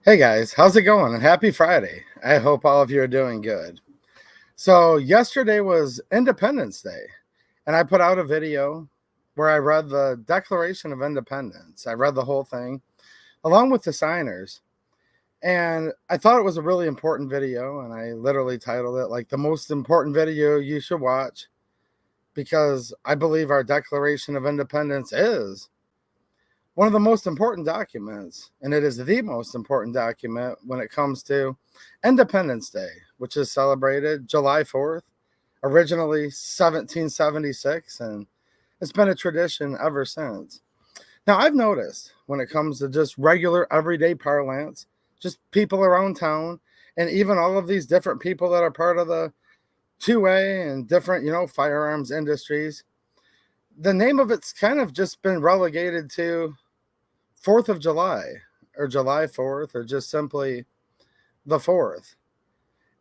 Hey guys, how's it going? And happy Friday. I hope all of you are doing good. So, yesterday was Independence Day, and I put out a video where I read the Declaration of Independence. I read the whole thing along with the signers, and I thought it was a really important video. And I literally titled it like the most important video you should watch because I believe our Declaration of Independence is one of the most important documents, and it is the most important document when it comes to Independence Day, which is celebrated July 4th, originally 1776, and it's been a tradition ever since. Now, I've noticed when it comes to just regular everyday parlance, just people around town, and even all of these different people that are part of the 2A and different, firearms industries, the name of it's kind of just been relegated to 4th of July or July 4th or just simply the 4th.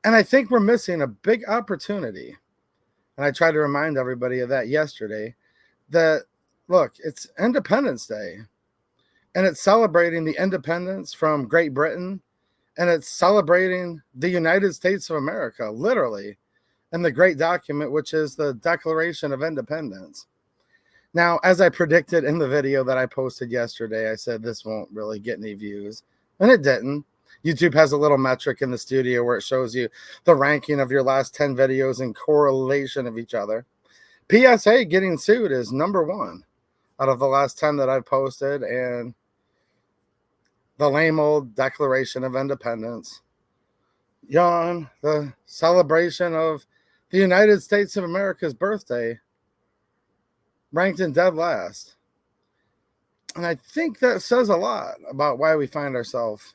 And I think we're missing a big opportunity. And I tried to remind everybody of that yesterday that, look, it's Independence Day and it's celebrating the independence from Great Britain and it's celebrating the United States of America, literally, in the great document, which is the Declaration of Independence. Now, as I predicted in the video that I posted yesterday, I said this won't really get any views, and it didn't. YouTube has a little metric in the studio where it shows you the ranking of your last 10 videos in correlation of each other. PSA getting sued is number one out of the last 10 that I've posted, and the lame old Declaration of Independence. Yawn, the celebration of the United States of America's birthday, ranked in dead last. And I think that says a lot about why we find ourselves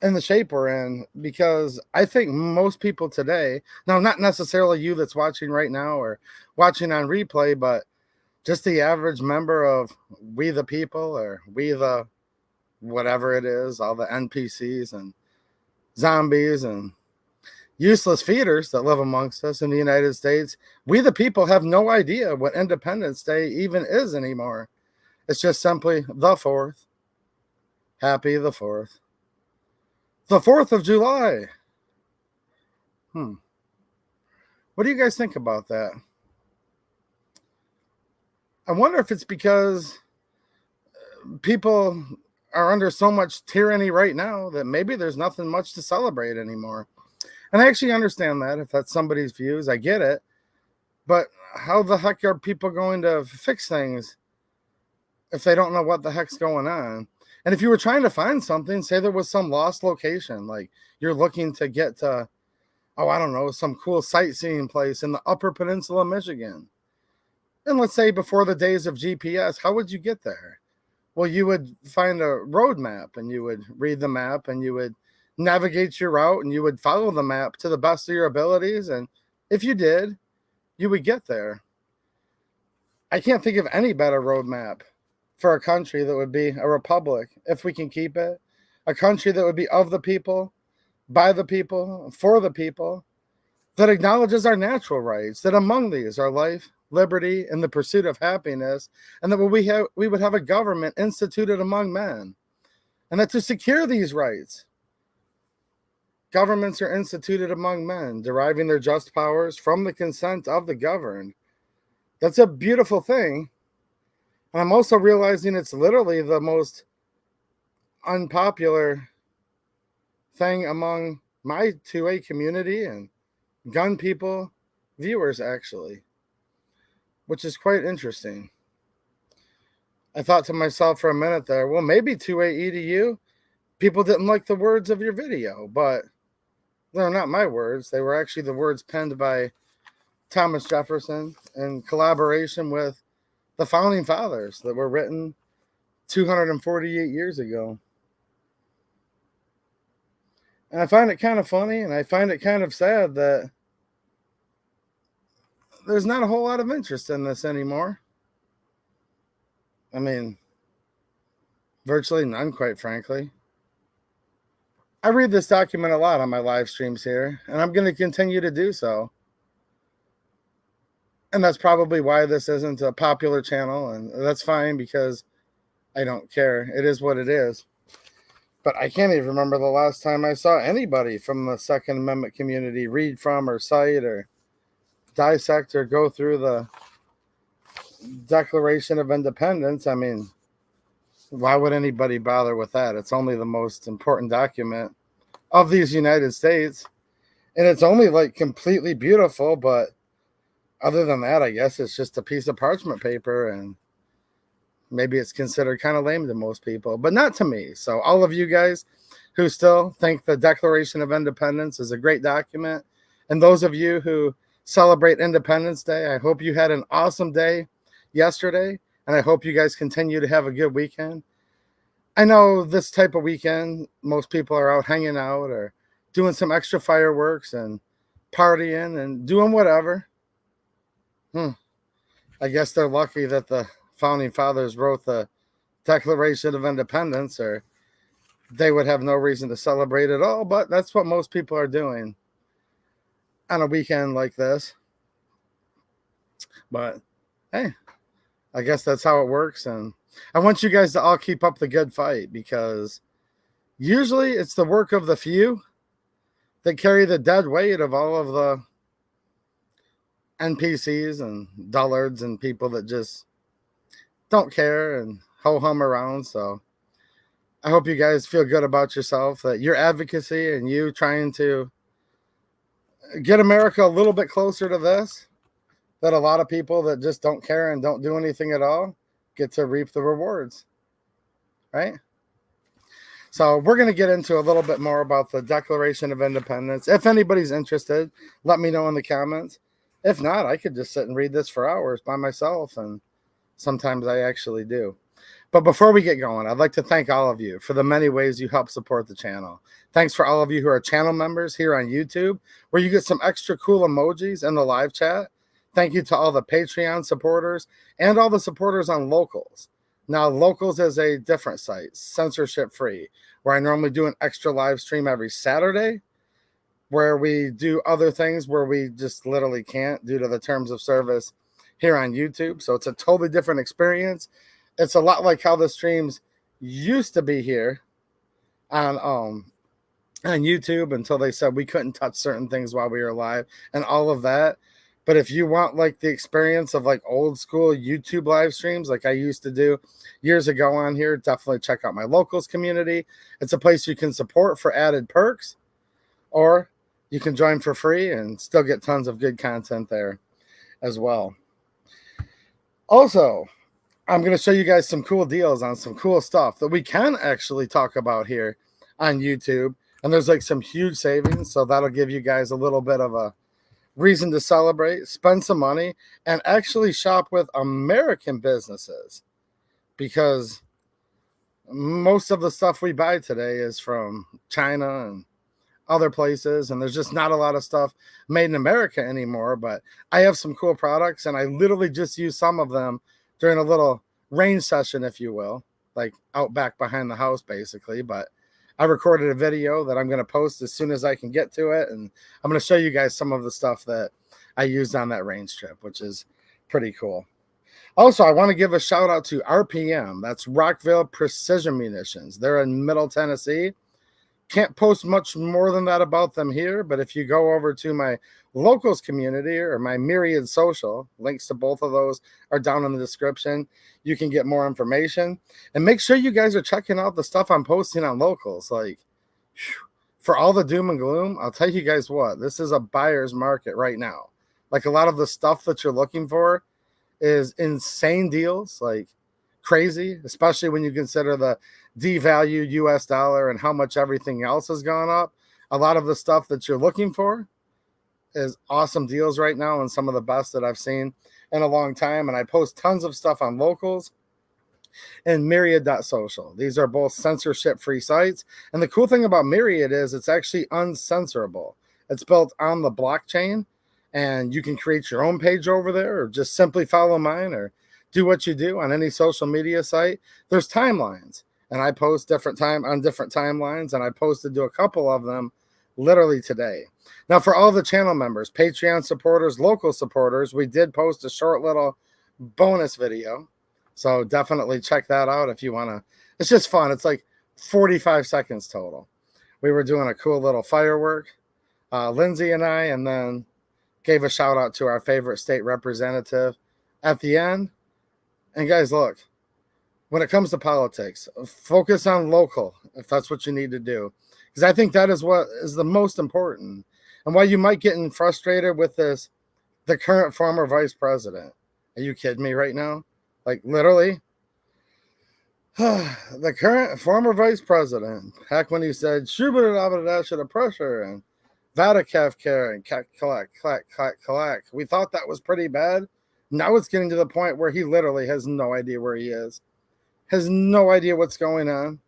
in the shape we're in, because I think most people today, now not necessarily you that's watching right now or watching on replay, but just the average member of We the People or We the whatever it is, all the NPCs and zombies and useless feeders that live amongst us in the United States, we the people have no idea what Independence Day even is anymore. It's just simply the 4th. Happy the 4th. The 4th of July. What do you guys think about that? I wonder if it's because people are under so much tyranny right now that maybe there's nothing much to celebrate anymore. And I actually understand that if that's somebody's views, I get it. But how the heck are people going to fix things if they don't know what the heck's going on? And if you were trying to find something, say there was some lost location, like you're looking to get to, I don't know, some cool sightseeing place in the Upper Peninsula of Michigan. And let's say before the days of GPS, how would you get there? Well, you would find a road map and you would read the map and you would navigate your route and you would follow the map to the best of your abilities. And if you did, you would get there. I can't think of any better roadmap for a country that would be a republic, if we can keep it, a country that would be of the people, by the people, for the people, that acknowledges our natural rights, that among these are life, liberty, and the pursuit of happiness, and that we would have a government instituted among men, and that to secure these rights, governments are instituted among men, deriving their just powers from the consent of the governed. That's a beautiful thing. And I'm also realizing it's literally the most unpopular thing among my 2A community and gun people viewers, actually, which is quite interesting. I thought to myself for a minute there, well, maybe 2A EDU, people didn't like the words of your video, but they're not my words. They were actually the words penned by Thomas Jefferson in collaboration with the founding fathers that were written 248 years ago. And I find it kind of funny and I find it kind of sad that there's not a whole lot of interest in this anymore. I mean, virtually none, quite frankly. I read this document a lot on my live streams here, and I'm going to continue to do so. And that's probably why this isn't a popular channel, and that's fine because I don't care. It is what it is. But I can't even remember the last time I saw anybody from the Second Amendment community read from or cite or dissect or go through the Declaration of Independence. I mean, why would anybody bother with that? It's only the most important document of these United States. And it's only like completely beautiful, but other than that, I guess it's just a piece of parchment paper, and maybe it's considered kind of lame to most people, but not to me. So all of you guys who still think the Declaration of Independence is a great document, and those of you who celebrate Independence Day, I hope you had an awesome day yesterday, and I hope you guys continue to have a good weekend. I know this type of weekend, most people are out hanging out or doing some extra fireworks and partying and doing whatever. I guess they're lucky that the founding fathers wrote the Declaration of Independence, or they would have no reason to celebrate at all. But that's what most people are doing on a weekend like this. But hey, I guess that's how it works. And I want you guys to all keep up the good fight, because usually it's the work of the few that carry the dead weight of all of the NPCs and dullards and people that just don't care and ho-hum around. So I hope you guys feel good about yourself, that your advocacy and you trying to get America a little bit closer to this, that a lot of people that just don't care and don't do anything at all get to reap the rewards, right? So we're going to get into a little bit more about the Declaration of Independence. If anybody's interested, let me know in the comments. If not, I could just sit and read this for hours by myself, and sometimes I actually do. But before we get going, I'd like to thank all of you for the many ways you help support the channel. Thanks for all of you who are channel members here on YouTube, where you get some extra cool emojis in the live chat. Thank you to all the Patreon supporters and all the supporters on Locals. Now, Locals is a different site, censorship-free, where I normally do an extra live stream every Saturday, where we do other things where we just literally can't due to the terms of service here on YouTube. So it's a totally different experience. It's a lot like how the streams used to be here on YouTube, until they said we couldn't touch certain things while we were live and all of that. But if you want like the experience of like old school YouTube live streams like I used to do years ago on here, definitely check out my Locals community. It's a place you can support for added perks, or you can join for free and still get tons of good content there as well. Also, I'm going to show you guys some cool deals on some cool stuff that we can actually talk about here on YouTube. And there's like some huge savings. So that'll give you guys a little bit of a reason to celebrate, spend some money, and actually shop with American businesses, because most of the stuff we buy today is from China and other places, and there's just not a lot of stuff made in America anymore. But I have some cool products, and I literally just use some of them during a little range session, if you will, like out back behind the house basically. But I recorded a video that I'm going to post as soon as I can get to it, and I'm going to show you guys some of the stuff that I used on that range trip, which is pretty cool. Also, I want to give a shout out to RPM. That's Rockville Precision Munitions. They're in Middle Tennessee. Can't post much more than that about them here, but if you go over to my Locals community or my Myriad social, links to both of those are down in the description. You can get more information, and make sure you guys are checking out the stuff I'm posting on Locals. Like, for all the doom and gloom, I'll tell you guys what, this is a buyer's market right now. Like, a lot of the stuff that you're looking for is insane deals, like crazy, especially when you consider the devalued US dollar and how much everything else has gone up. A lot of the stuff that you're looking for is awesome deals right now, and some of the best that I've seen in a long time. And I post tons of stuff on Locals and Myriad.social. These are both censorship-free sites. And the cool thing about Myriad is it's actually uncensorable. It's built on the blockchain, and you can create your own page over there, or just simply follow mine, or do what you do on any social media site. There's timelines, and I post different timelines, and I posted to a couple of them literally today. Now, for all the channel members, Patreon supporters, local supporters, we did post a short little bonus video. So definitely check that out if you want to. It's just fun. It's like 45 seconds total. We were doing a cool little firework, Lindsay and I, and then gave a shout out to our favorite state representative at the end. And guys, look, when it comes to politics, focus on local if that's what you need to do. Because I think that is what is the most important. And while you might get frustrated with this, the current former vice president, are you kidding me right now? Like literally, the current former vice president, heck, when he said, should have pressure and Vatican care and collect. We thought that was pretty bad. Now it's getting to the point where he literally has no idea where he is, has no idea what's going on.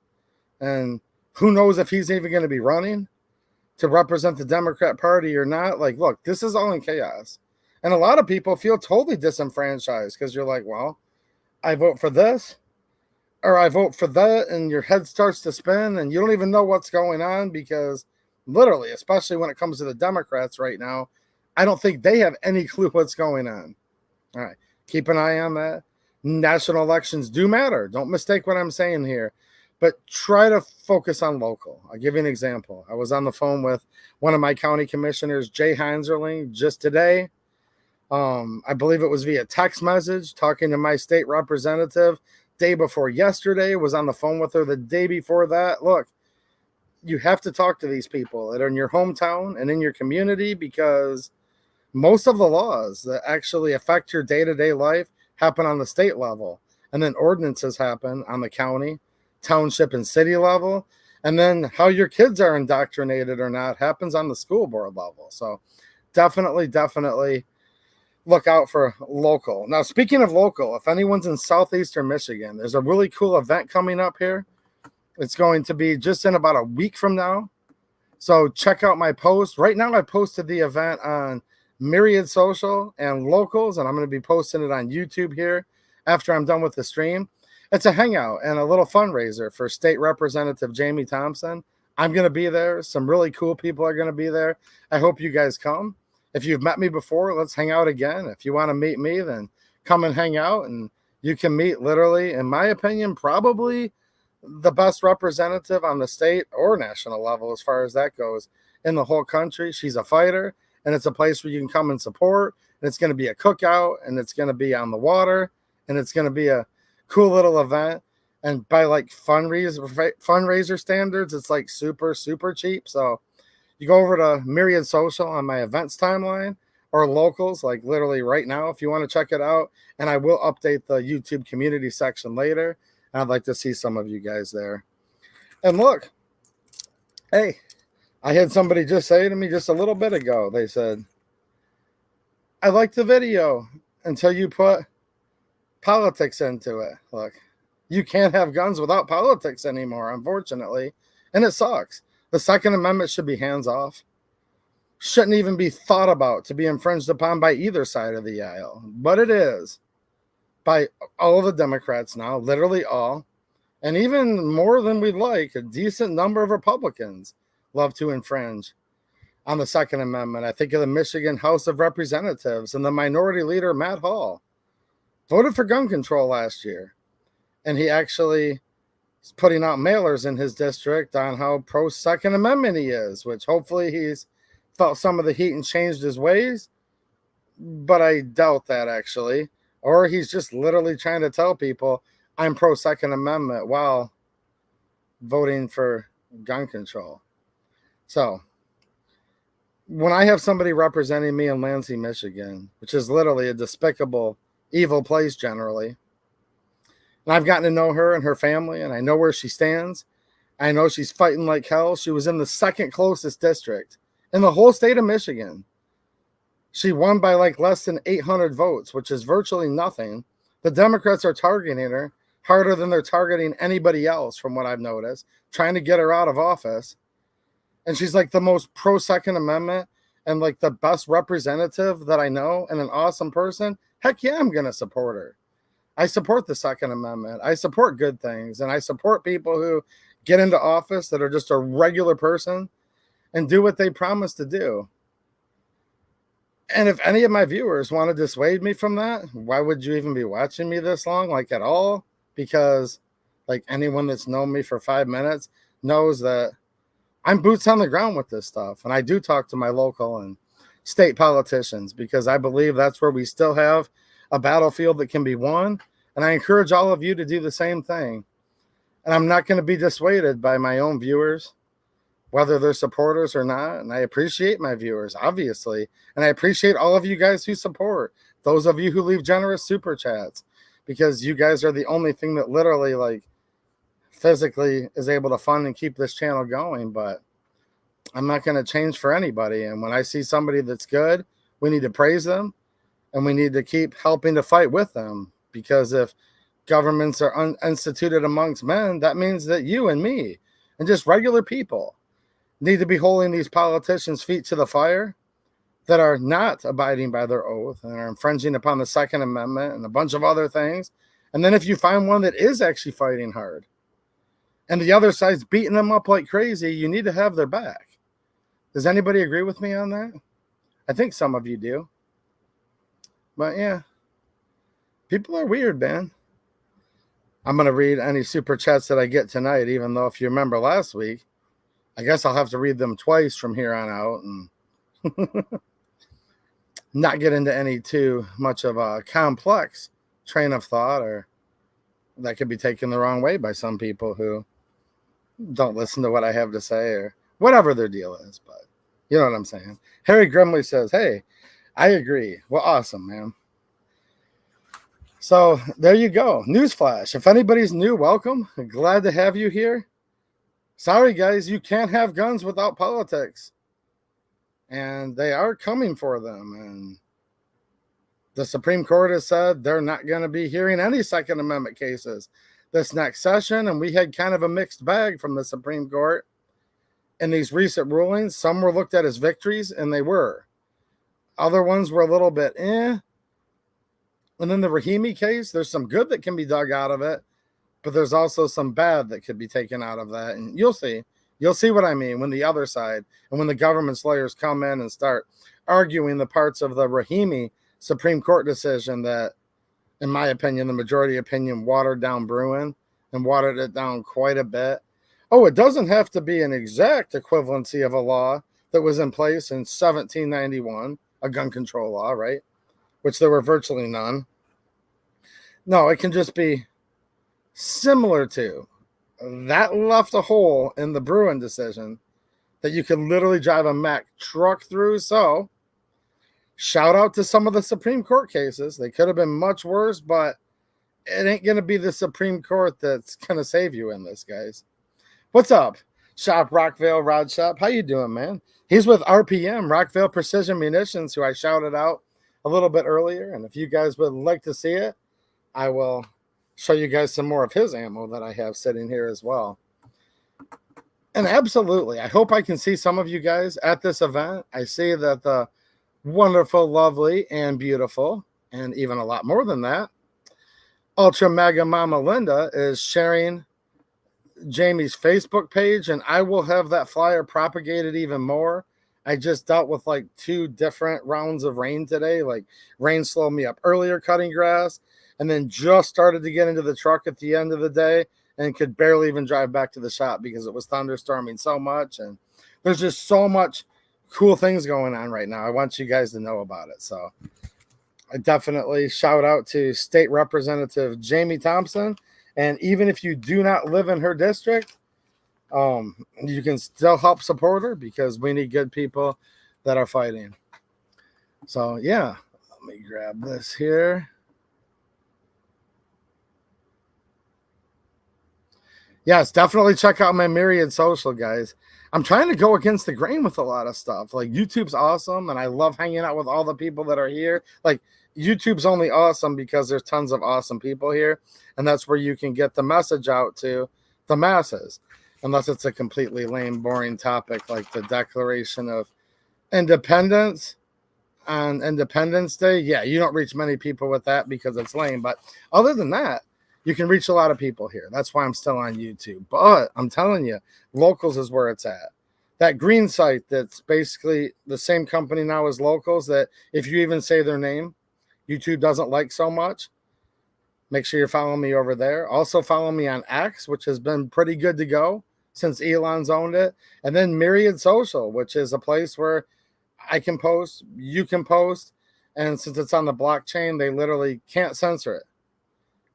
And who knows if he's even going to be running to represent the Democrat Party or not. Like, look, this is all in chaos. And a lot of people feel totally disenfranchised because you're like, well, I vote for this or I vote for that, and your head starts to spin and you don't even know what's going on because literally, especially when it comes to the Democrats right now, I don't think they have any clue what's going on. All right, keep an eye on that. National elections do matter. Don't mistake what I'm saying here, but try to focus on local. I'll give you an example. I was on the phone with one of my county commissioners, Jay Heinzerling, just today. I believe it was via text message, talking to my state representative day before yesterday, was on the phone with her the day before that. Look, you have to talk to these people that are in your hometown and in your community because most of the laws that actually affect your day-to-day life happen on the state level. And then ordinances happen on the county, township, and city level. And then how your kids are indoctrinated or not happens on the school board level. So definitely look out for local. Now, speaking of local, if anyone's in southeastern Michigan, there's a really cool event coming up here. It's going to be just in about a week from now. So check out my post. Right now, I posted the event on Myriad Social and Locals, and I'm going to be posting it on YouTube here after I'm done with the stream. It's a hangout and a little fundraiser for State Representative Jamie Thompson. I'm going to be there. Some really cool people are going to be there. I hope you guys come. If you've met me before, let's hang out again. If you want to meet me, then come and hang out, and you can meet literally, in my opinion, probably the best representative on the state or national level as far as that goes in the whole country. She's a fighter, and it's a place where you can come and support, and it's going to be a cookout, and it's going to be on the water, and it's going to be a cool little event. And by like fundraiser standards, it's like super cheap. So you go over to Myriad Social on my events timeline or Locals, like literally right now, if you want to check it out. And I will update the YouTube community section later. And I'd like to see some of you guys there. And look, hey, I had somebody just say to me just a little bit ago, they said, I liked the video until you put politics into it. Look, you can't have guns without politics anymore, unfortunately. And it sucks. The Second Amendment should be hands off. Shouldn't even be thought about to be infringed upon by either side of the aisle. But it is by all of the Democrats now, literally all. And even more than we'd like, a decent number of Republicans love to infringe on the Second Amendment. I think of the Michigan House of Representatives and the minority leader, Matt Hall, voted for gun control last year. And he actually is putting out mailers in his district on how pro-Second Amendment he is, which hopefully he's felt some of the heat and changed his ways. But I doubt that, actually. Or he's just literally trying to tell people, I'm pro-Second Amendment while voting for gun control. So when I have somebody representing me in Lansing, Michigan, which is literally a despicable, evil place generally, and I've gotten to know her and her family, and I know where she stands. I know she's fighting like hell. She was in the second closest district in the whole state of Michigan. She won by like less than 800 votes, which is virtually nothing. The Democrats are targeting her harder than they're targeting anybody else, from what I've noticed, trying to get her out of office. And she's like the most pro-Second Amendment and like the best representative that I know and an awesome person. Heck yeah, I'm going to support her. I support the Second Amendment. I support good things. And I support people who get into office that are just a regular person and do what they promise to do. And if any of my viewers want to dissuade me from that, why would you even be watching me this long? Like at all? Because Like anyone that's known me for 5 minutes knows that I'm boots on the ground with this stuff. And I do talk to my local and state politicians because I believe that's where we still have a battlefield that can be won. And I encourage all of you to do the same thing. And I'm not going to be dissuaded by my own viewers, whether they're supporters or not. And I appreciate my viewers, obviously. And I appreciate all of you guys who support, those of you who leave generous super chats, because you guys are the only thing that literally, like, physically is able to fund and keep this channel going. But I'm not going to change for anybody. And when I see somebody that's good, we need to praise them and we need to keep helping to fight with them. Because if governments are instituted amongst men, that means that you and me and just regular people need to be holding these politicians' feet to the fire that are not abiding by their oath and are infringing upon the Second Amendment and a bunch of other things. And then if you find one that is actually fighting hard and the other side's beating them up like crazy, you need to have their back. Does anybody agree with me on that? I think some of you do. But yeah, people are weird, man. I'm going to read any super chats that I get tonight, even though if you remember last week, I guess I'll have to read them twice from here on out and not get into any too much of a complex train of thought, or that could be taken the wrong way by some people who don't listen to what I have to say or whatever their deal is. But you know what I'm saying? Harry Grimley says, hey, I agree. Well, awesome, man. So there you go. Newsflash. If anybody's new, welcome. Glad to have you here. Sorry, guys, you can't have guns without politics. And they are coming for them. And the Supreme Court has said they're not going to be hearing any Second Amendment cases this next session. And we had kind of a mixed bag from the Supreme Court in these recent rulings. Some were looked at as victories, and they were. Other ones were a little bit And then the Rahimi case, there's some good that can be dug out of it, but there's also some bad that could be taken out of that. And you'll see what I mean when the other side and when the government's lawyers come in and start arguing the parts of the Rahimi Supreme Court decision that, in my opinion, the majority opinion, watered down Bruin and watered it down quite a bit. Oh, it doesn't have to be an exact equivalency of a law that was in place in 1791, a gun control law, right? Which there were virtually none. No, it can just be similar to. That left a hole in the Bruin decision that you could literally drive a Mack truck through. So, shout out to some of the Supreme Court cases. They could have been much worse, but it ain't going to be the Supreme Court that's going to save you in this, guys. What's up, Shop Rockvale Rod Shop? How you doing, man? He's with RPM, Rockvale Precision Munitions, who I shouted out a little bit earlier. And if you guys would like to see it, I will show you guys some more of his ammo that I have sitting here as well. And absolutely, I hope I can see some of you guys at this event. I see that the wonderful, lovely, and beautiful, and even a lot more than that, Ultra Mega Mama Linda is sharing Jamie's Facebook page, and I will have that flyer propagated even more. I just dealt with like 2 different rounds of rain today. Like, rain slowed me up earlier cutting grass, and then just started to get into the truck at the end of the day and could barely even drive back to the shop because it was thunderstorming so much. And there's just so much cool things going on right now. I want you guys to know about it. So I definitely shout out to State Representative Jamie Thompson. And even if you do not live in her district, you can still help support her because we need good people that are fighting. So yeah, let me grab this here. Yes, definitely check out my Myriad Social, guys. I'm trying to go against the grain with a lot of stuff. Like, YouTube's awesome, and I love hanging out with all the people that are here. Like, YouTube's only awesome because there's tons of awesome people here, and that's where you can get the message out to the masses. Unless it's a completely lame, boring topic like the Declaration of Independence on Independence Day. Yeah, you don't reach many people with that because it's lame. But other than that, you can reach a lot of people here. That's why I'm still on YouTube. But I'm telling you, Locals is where it's at. That green site that's basically the same company now as Locals, that if you even say their name, YouTube doesn't like so much. Make sure you're following me over there. Also follow me on X, which has been pretty good to go since Elon's owned it. And then Myriad Social, which is a place where I can post, you can post. And since it's on the blockchain, they literally can't censor it.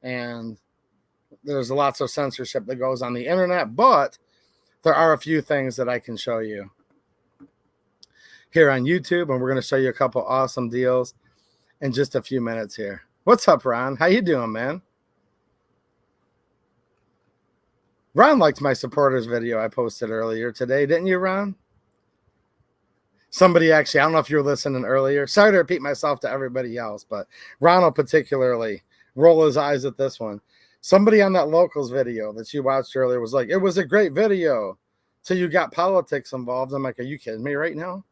And there's lots of censorship that goes on the internet, but there are a few things that I can show you here on YouTube, and we're going to show you a couple awesome deals in just a few minutes here. What's up, Ron? How you doing, man? Ron liked my supporters video I posted earlier today, didn't you, Ron? Somebody actually, I don't know if you were listening earlier. Sorry to repeat myself to everybody else, but Ron will particularly roll his eyes at this one. Somebody on that Locals video that you watched earlier was like, it was a great video till you got politics involved. I'm like, are you kidding me right now?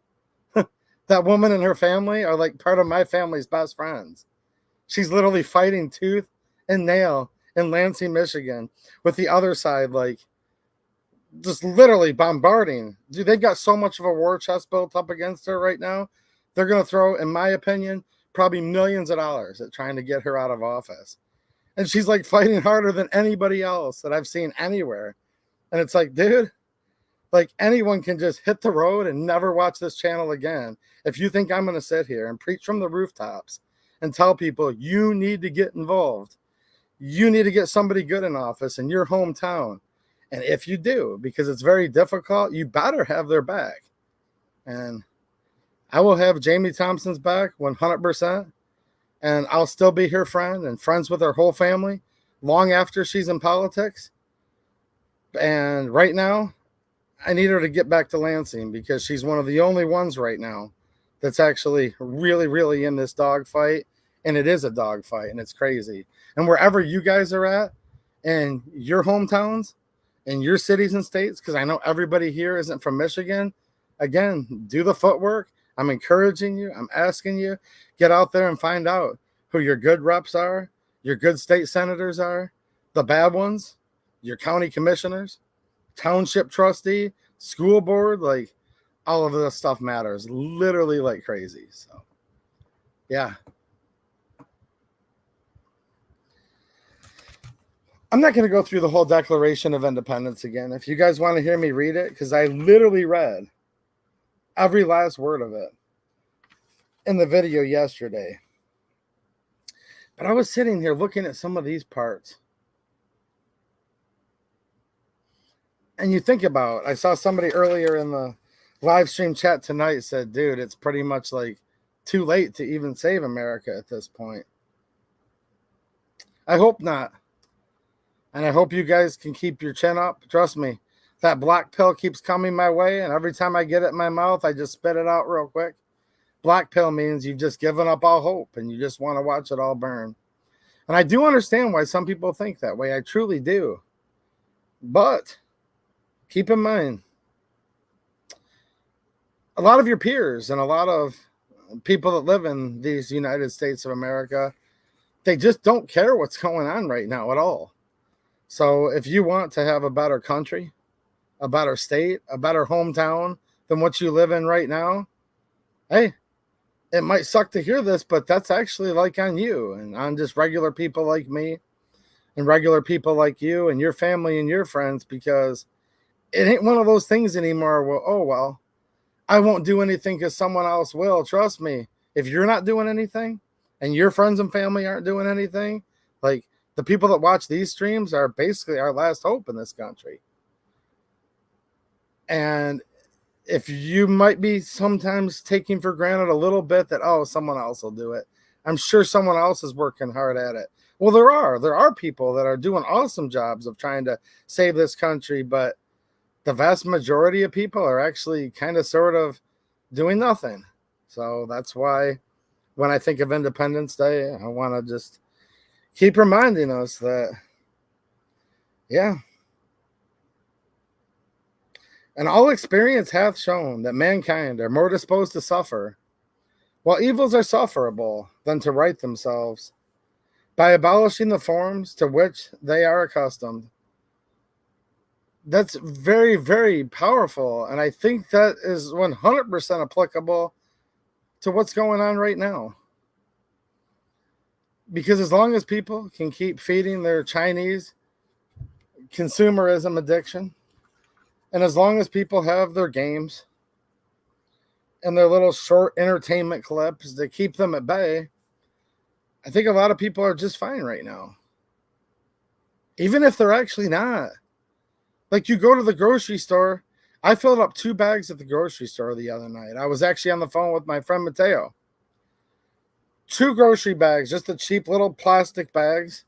That woman and her family are like part of my family's best friends. She's literally fighting tooth and nail in Lansing, Michigan, with the other side, like, just literally bombarding. Dude, they've got so much of a war chest built up against her right now. They're going to throw, in my opinion, probably millions of dollars at trying to get her out of office. And she's like fighting harder than anybody else that I've seen anywhere. And it's like, dude, like anyone can just hit the road and never watch this channel again. If you think I'm going to sit here and preach from the rooftops and tell people you need to get involved, you need to get somebody good in office in your hometown. And if you do, because it's very difficult, you better have their back. And I will have Jamie Thompson's back 100%. And I'll still be her friend and friends with her whole family long after she's in politics. And right now, I need her to get back to Lansing because she's one of the only ones right now that's actually really, really in this dogfight. And it is a dogfight, and it's crazy. And wherever you guys are at in your hometowns, in your cities and states, because I know everybody here isn't from Michigan, again, do the footwork. I'm encouraging you. I'm asking you, get out there and find out who your good reps are, your good state senators are, the bad ones, your county commissioners, township trustee, school board, like all of this stuff matters literally like crazy. So, yeah. I'm not going to go through the whole Declaration of Independence again. If you guys want to hear me read it, because I literally read every last word of it in the video yesterday. But I was sitting here looking at some of these parts. And you think about, I saw somebody earlier in the live stream chat tonight said, dude, it's pretty much like too late to even save America at this point. I hope not. And I hope you guys can keep your chin up. Trust me, that black pill keeps coming my way. And every time I get it in my mouth, I just spit it out real quick. Black pill means you've just given up all hope and you just want to watch it all burn. And I do understand why some people think that way. I truly do. But keep in mind, a lot of your peers and a lot of people that live in these United States of America, they just don't care what's going on right now at all. So if you want to have a better country, a better state, a better hometown than what you live in right now, hey, it might suck to hear this, but that's actually like on you and on just regular people like me and regular people like you and your family and your friends, because it ain't one of those things anymore. Well, oh, well, I won't do anything because someone else will. Trust me, if you're not doing anything and your friends and family aren't doing anything, like the people that watch these streams are basically our last hope in this country. And if you might be sometimes taking for granted a little bit that, oh, someone else will do it, I'm sure someone else is working hard at it. Well, there are people that are doing awesome jobs of trying to save this country, but the vast majority of people are actually kind of sort of doing nothing. So that's why when I think of Independence Day, I want to just keep reminding us that, yeah. And all experience hath shown that mankind are more disposed to suffer, while evils are sufferable, than to right themselves, by abolishing the forms to which they are accustomed. That's very, very powerful. And I think that is 100% applicable to what's going on right now. Because as long as people can keep feeding their Chinese consumerism addiction, and as long as people have their games and their little short entertainment clips that keep them at bay, I think a lot of people are just fine right now. Even if they're actually not. Like, you go to the grocery store. I filled up 2 bags at the grocery store the other night. I was actually on the phone with my friend Mateo. 2 grocery bags, just the cheap little plastic bags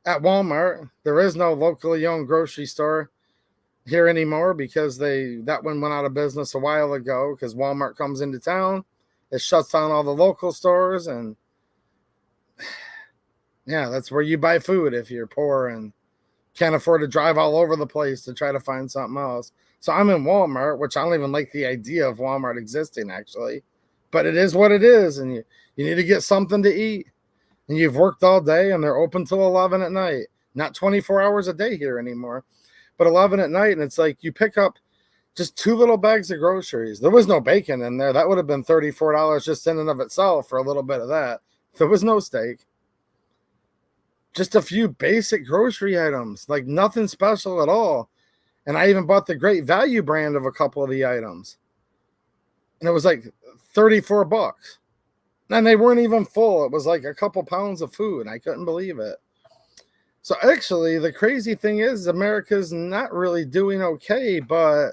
at Walmart. There is no locally owned grocery store here anymore because that one went out of business a while ago because Walmart comes into town. It shuts down all the local stores, and yeah, that's where you buy food if you're poor and can't afford to drive all over the place to try to find something else. So I'm in Walmart, which I don't even like the idea of Walmart existing, actually. But it is what it is, and you need to get something to eat. And you've worked all day, and they're open till 11 at night. Not 24 hours a day here anymore, but 11 at night, and it's like you pick up just 2 little bags of groceries. There was no bacon in there. That would have been $34 just in and of itself for a little bit of that. There was no steak. Just a few basic grocery items, like nothing special at all. And I even bought the Great Value brand of a couple of the items. And it was like $34. And they weren't even full. It was like a couple pounds of food. I couldn't believe it. So actually, the crazy thing is America's not really doing okay, but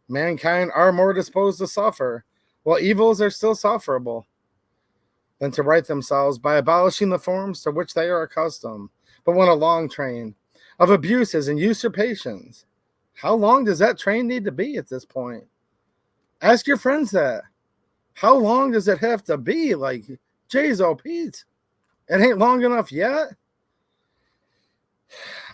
mankind are more disposed to suffer. Well, evils are still sufferable than to right themselves by abolishing the forms to which they are accustomed. But when a long train of abuses and usurpations, how long does that train need to be at this point? Ask your friends that. How long does it have to be? Like, jeez, oh Pete, it ain't long enough yet.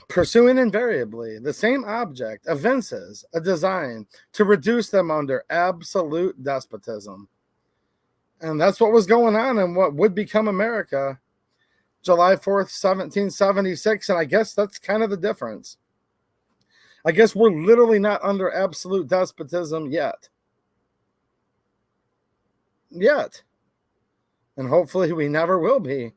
Pursuing invariably the same object evinces a design to reduce them under absolute despotism. And that's what was going on in what would become America, July 4th, 1776. And I guess that's kind of the difference. I guess we're literally not under absolute despotism yet. And hopefully we never will be.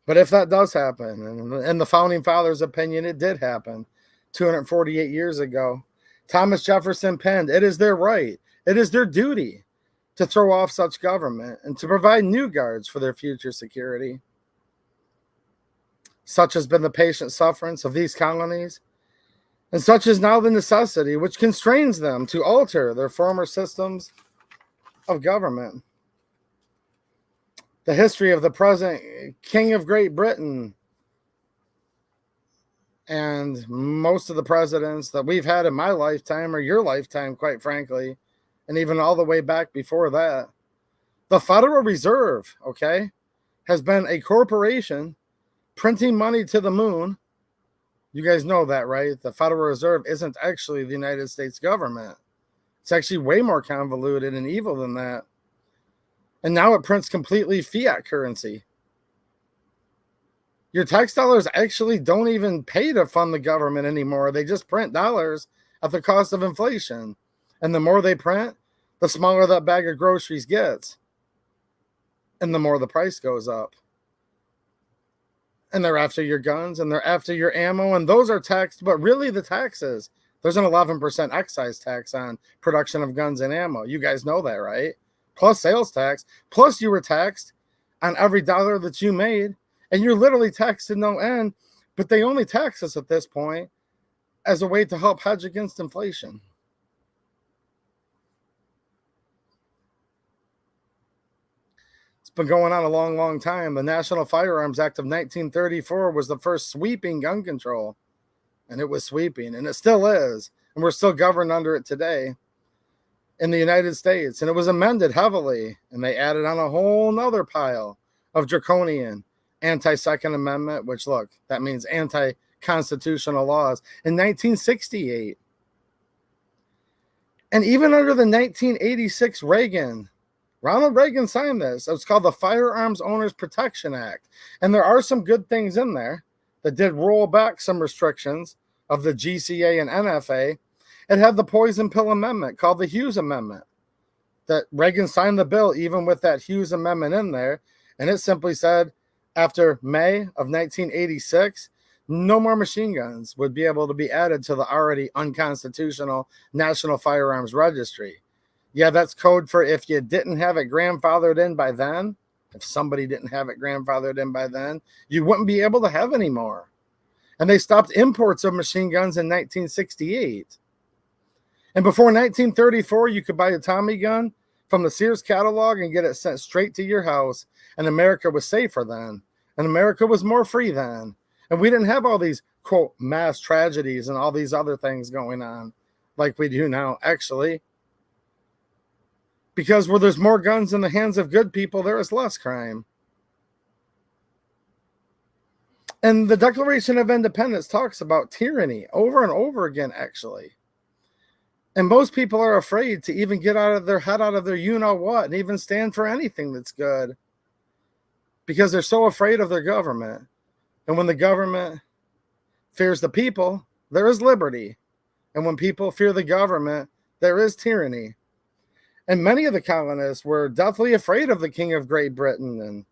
But if that does happen, and in the Founding Fathers' opinion, it did happen 248 years ago. Thomas Jefferson penned, "It is their right, it is their duty to throw off such government and to provide new guards for their future security. Such has been the patient sufferance of these colonies, and such is now the necessity which constrains them to alter their former systems of government." The history of the present King of Great Britain and most of the presidents that we've had in my lifetime or your lifetime, quite frankly, and even all the way back before that, the Federal Reserve, okay, has been a corporation printing money to the moon. You guys know that, right? The Federal Reserve isn't actually the United States government. It's actually way more convoluted and evil than that. And now it prints completely fiat currency. Your tax dollars actually don't even pay to fund the government anymore. They just print dollars at the cost of inflation. And the more they print, the smaller that bag of groceries gets. And the more the price goes up. And they're after your guns and they're after your ammo. And those are taxed, but really the taxes. There's an 11% excise tax on production of guns and ammo. You guys know that, right? Plus sales tax, plus you were taxed on every dollar that you made, and you're literally taxed to no end, but they only tax us at this point as a way to help hedge against inflation. It's been going on a long, long time. The National Firearms Act of 1934 was the first sweeping gun control, and it was sweeping, and it still is, and we're still governed under it today in the United States, and it was amended heavily, and they added on a whole nother pile of draconian anti-Second Amendment, which, look, that means anti-constitutional laws, in 1968. And even under the 1986 Ronald Reagan signed this. It was called the Firearms Owners Protection Act, and there are some good things in there that did roll back some restrictions of the GCA and NFA. It had the poison pill amendment called the Hughes Amendment. that Reagan signed the bill, even with that Hughes Amendment in there. And it simply said, after May of 1986, no more machine guns would be able to be added to the already unconstitutional National Firearms Registry. Yeah, that's code for if you didn't have it grandfathered in by then, if somebody didn't have it grandfathered in by then, you wouldn't be able to have any more. And they stopped imports of machine guns in 1968. And before 1934, you could buy a Tommy gun from the Sears catalog and get it sent straight to your house. And America was safer then. And America was more free then. And we didn't have all these, quote, mass tragedies and all these other things going on like we do now, actually. Because where there's more guns in the hands of good people, there is less crime. And the Declaration of Independence talks about tyranny over and over again, actually. And most people are afraid to even get out of their head out of their you-know-what and even stand for anything that's good. Because they're so afraid of their government. And when the government fears the people, there is liberty. And when people fear the government, there is tyranny. And many of the colonists were deathly afraid of the King of Great Britain, and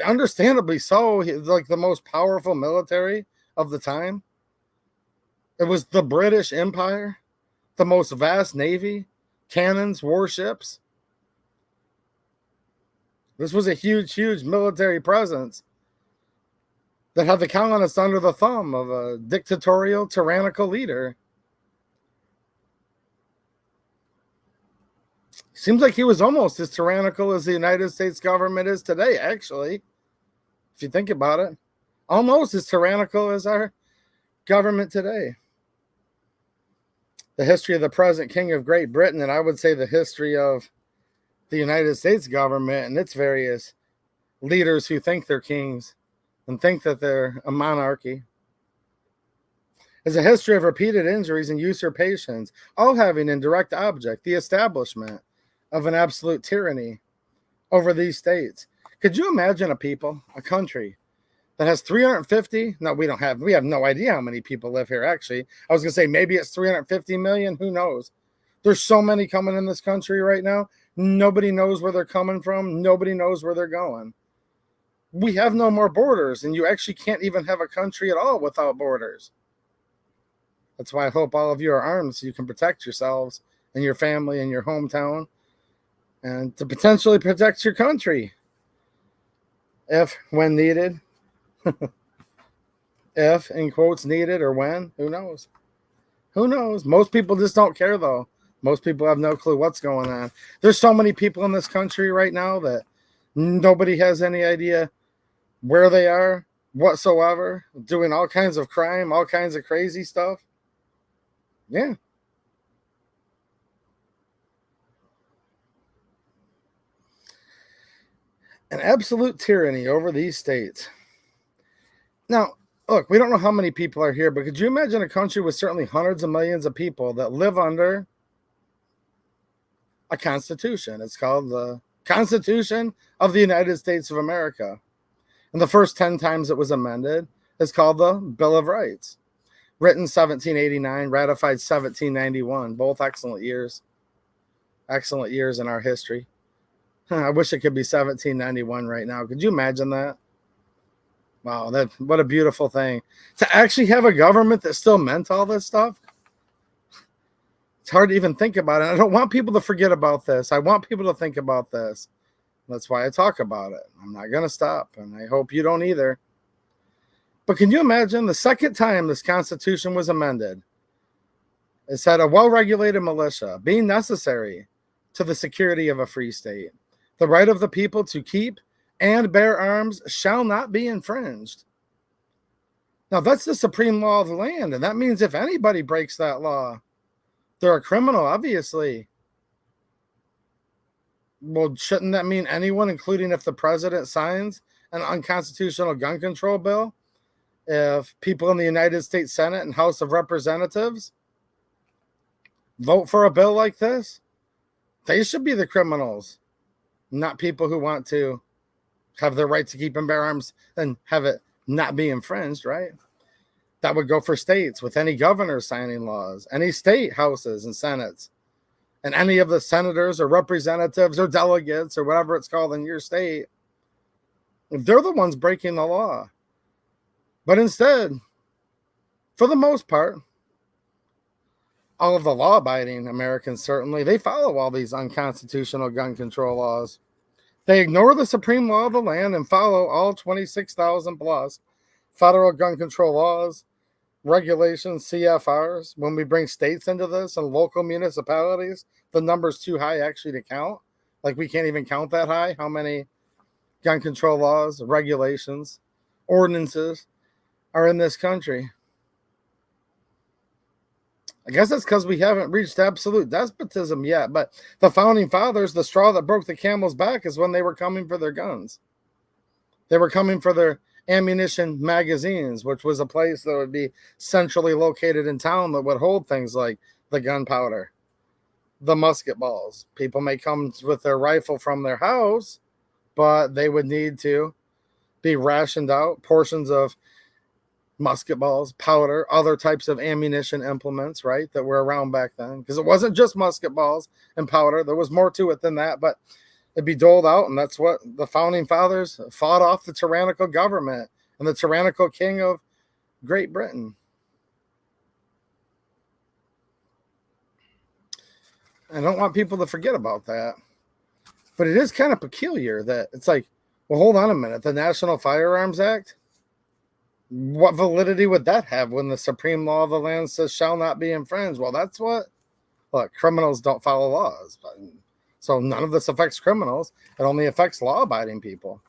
understandably so. He was like the most powerful military of the time. It was the British Empire, the most vast navy, cannons, warships. This was a huge, huge military presence that had the colonists under the thumb of a dictatorial, tyrannical leader. Seems like he was almost as tyrannical as the United States government is today, actually. If you think about it, almost as tyrannical as our government today. The history of the present King of Great Britain, and I would say the history of the United States government and its various leaders who think they're kings and think that they're a monarchy, is a history of repeated injuries and usurpations, all having in direct object the establishment of an absolute tyranny over these states. Could you imagine a people, a country that has 350? No, we have no idea how many people live here, actually. I was going to say maybe it's 350 million. Who knows? There's so many coming in this country right now. Nobody knows where they're coming from. Nobody knows where they're going. We have no more borders, and you actually can't even have a country at all without borders. That's why I hope all of you are armed so you can protect yourselves and your family and your hometown, and to potentially protect your country if, when needed. If, in quotes, needed, or when, who knows? Who knows? Most people just don't care, though. Most people have no clue what's going on. There's so many people in this country right now that nobody has any idea where they are whatsoever, doing all kinds of crime, all kinds of crazy stuff. Yeah. An absolute tyranny over these states. Now, look, we don't know how many people are here, but could you imagine a country with certainly hundreds of millions of people that live under a constitution? It's called the Constitution of the United States of America. And the first 10 times it was amended is called the Bill of Rights. Written 1789, ratified 1791. Both excellent years. Excellent years in our history. I wish it could be 1791 right now. Could you imagine that? Wow, what a beautiful thing. To actually have a government that still meant all this stuff. It's hard to even think about it. I don't want people to forget about this. I want people to think about this. That's why I talk about it. I'm not going to stop, and I hope you don't either. But can you imagine the second time this Constitution was amended? It said a well-regulated militia being necessary to the security of a free state. The right of the people to keep and bear arms shall not be infringed. Now, that's the supreme law of the land, and that means if anybody breaks that law, they're a criminal, obviously. Well, shouldn't that mean anyone, including if the president signs an unconstitutional gun control bill? If people in the United States Senate and House of Representatives vote for a bill like this, they should be the criminals, not people who want to have their right to keep and bear arms and have it not be infringed, right? That would go for states with any governor signing laws, any state houses and senates, and any of the senators or representatives or delegates or whatever it's called in your state, they're the ones breaking the law. But instead, for the most part, all of the law-abiding Americans, certainly, they follow all these unconstitutional gun control laws. They ignore the supreme law of the land and follow all 26,000 plus federal gun control laws, regulations, CFRs. When we bring states into this and local municipalities, the number's too high actually to count. Like, we can't even count that high, how many gun control laws, regulations, ordinances are in this country. I guess that's because we haven't reached absolute despotism yet. But the founding fathers, the straw that broke the camel's back is when they were coming for their guns. They were coming for their ammunition magazines, which was a place that would be centrally located in town that would hold things like the gunpowder, the musket balls. People may come with their rifle from their house, but they would need to be rationed out portions of musket balls, powder, other types of ammunition implements, right, that were around back then. Because it wasn't just musket balls and powder. There was more to it than that, but it'd be doled out, and that's what the founding fathers fought off the tyrannical government and the tyrannical king of Great Britain. I don't want people to forget about that. But it is kind of peculiar that it's like, well, hold on a minute. The National Firearms Act, what validity would that have when the supreme law of the land says shall not be infringed? Well, that's what, look, criminals don't follow laws. So none of this affects criminals. It only affects law-abiding people.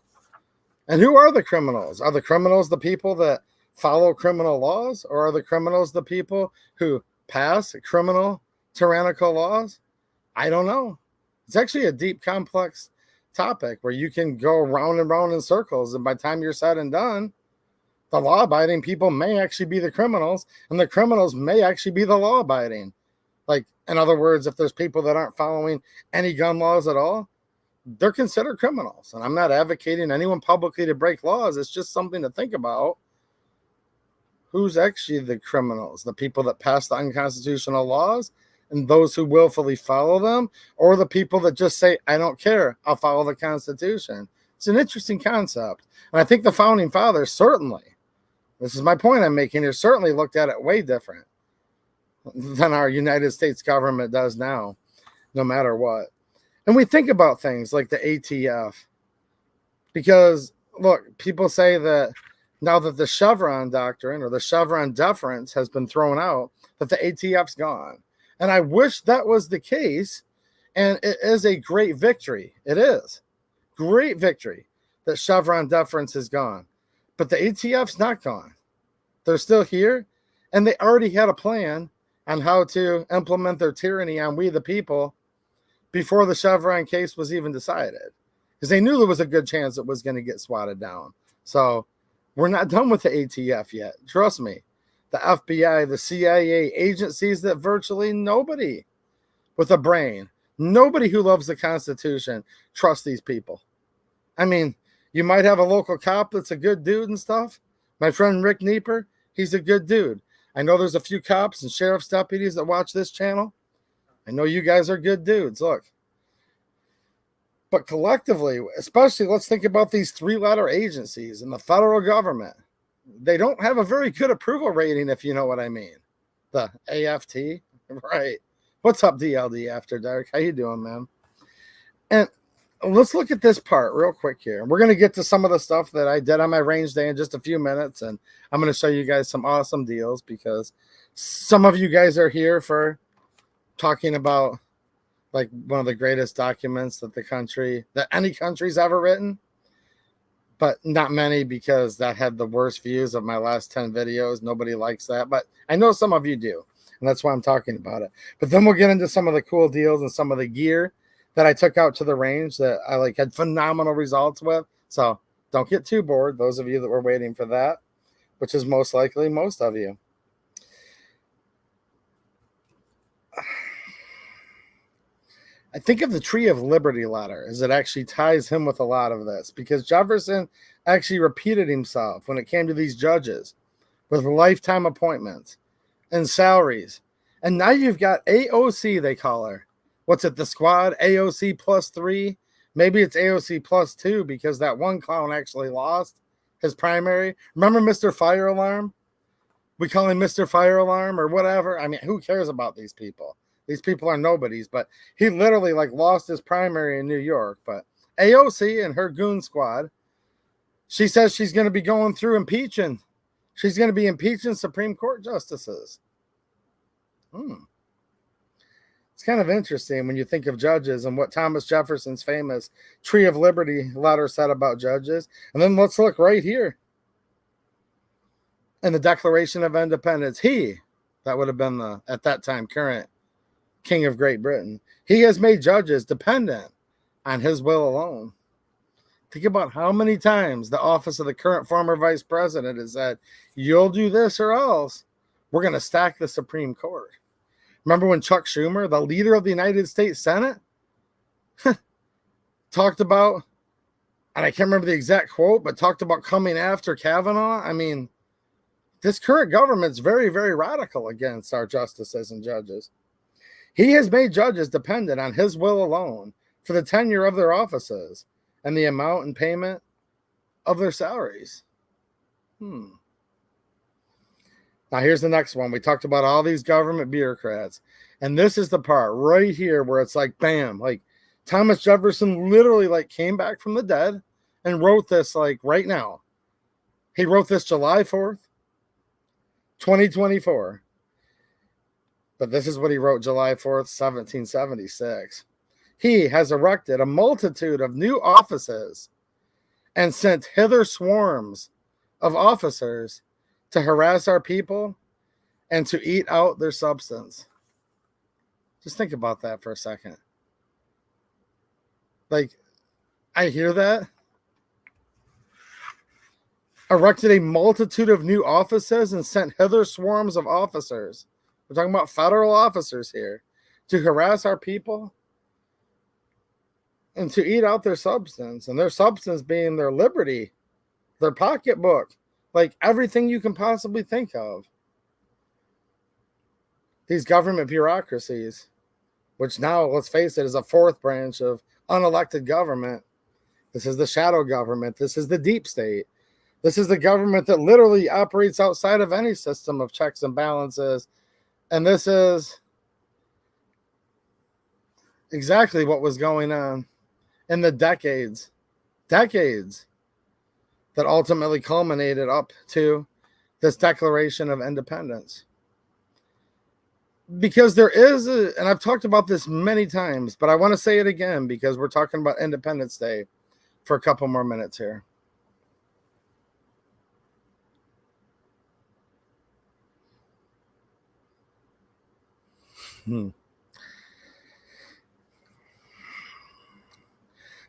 And who are the criminals? Are the criminals the people that follow criminal laws? Or are the criminals the people who pass criminal, tyrannical laws? I don't know. It's actually a deep, complex topic where you can go round and round in circles. And by the time you're said and done, the law-abiding people may actually be the criminals, and the criminals may actually be the law-abiding. Like, in other words, if there's people that aren't following any gun laws at all, they're considered criminals. And I'm not advocating anyone publicly to break laws. It's just something to think about. Who's actually the criminals? The people that pass the unconstitutional laws and those who willfully follow them, or the people that just say, I don't care, I'll follow the Constitution? It's an interesting concept. And I think the founding fathers certainly, this is my point I'm making here, certainly looked at it way different than our United States government does now, no matter what. And we think about things like the ATF. Because, look, people say that now that the Chevron doctrine or the Chevron deference has been thrown out, that the ATF's gone. And I wish that was the case. And it is a great victory. It is. Great victory that Chevron deference is gone. But the ATF's not gone. They're still here. And they already had a plan on how to implement their tyranny on we the people before the Chevron case was even decided. Because they knew there was a good chance it was going to get swatted down. So we're not done with the ATF yet. Trust me. The FBI, the CIA, agencies that virtually nobody with a brain, nobody who loves the Constitution trusts these people. I mean, you might have a local cop that's a good dude and stuff. My friend Rick Nieper, he's a good dude. I know there's a few cops and sheriff's deputies that watch this channel. I know you guys are good dudes. Look. But collectively, especially let's think about these three-letter agencies and the federal government. They don't have a very good approval rating, if you know what I mean. The AFT, right? What's up, DLD After Dark? How you doing, man? And let's look at this part real quick here. We're going to get to some of the stuff that I did on my range day in just a few minutes, and I'm going to show you guys some awesome deals because some of you guys are here for talking about like one of the greatest documents that any country's ever written. But not many, because that had the worst views of my last 10 videos. Nobody likes that, but I know some of you do, and that's why I'm talking about it. But then we'll get into some of the cool deals and some of the gear that I took out to the range that I had phenomenal results with. So don't get too bored, those of you that were waiting for that, which is most likely most of you. I think of the Tree of Liberty letter as it actually ties him with a lot of this, because Jefferson actually repeated himself when it came to these judges with lifetime appointments and salaries. And now you've got AOC, they call her, what's it, the squad, AOC +3. Maybe it's AOC +2 because that one clown actually lost his primary. Remember Mr. Fire Alarm? We call him Mr. Fire Alarm or whatever. I mean, who cares about these people? These people are nobodies, but he literally like lost his primary in New York. But AOC and her goon squad, she says she's going to be going through impeaching. She's going to be impeaching Supreme Court justices. It's kind of interesting when you think of judges and what Thomas Jefferson's famous Tree of Liberty letter said about judges. And then let's look right here in the Declaration of Independence. He, that would have been the, at that time, current King of Great Britain, he has made judges dependent on his will alone. Think about how many times the office of the current former vice president has said, you'll do this or else we're going to stack the Supreme Court. Remember when Chuck Schumer, the leader of the United States Senate, talked about, and I can't remember the exact quote, but talked about coming after Kavanaugh? I mean, this current government's very, very radical against our justices and judges. He has made judges dependent on his will alone for the tenure of their offices and the amount and payment of their salaries. Now, here's the next one. We talked about all these government bureaucrats. And this is the part right here where it's like, bam, like Thomas Jefferson literally like came back from the dead and wrote this like right now. He wrote this July 4th, 2024. But this is what he wrote July 4th, 1776. He has erected a multitude of new offices and sent hither swarms of officers to harass our people and to eat out their substance. Just think about that for a second. Like, I hear that. Erected a multitude of new offices and sent hither swarms of officers. We're talking about federal officers here. To harass our people and to eat out their substance. And their substance being their liberty, their pocketbook. Like everything you can possibly think of. These government bureaucracies, which now, let's face it, is a fourth branch of unelected government. This is the shadow government. This is the deep state. This is the government that literally operates outside of any system of checks and balances. And this is exactly what was going on in the decades that ultimately culminated up to this Declaration of Independence. Because there is, and I've talked about this many times, but I want to say it again because we're talking about Independence Day for a couple more minutes here.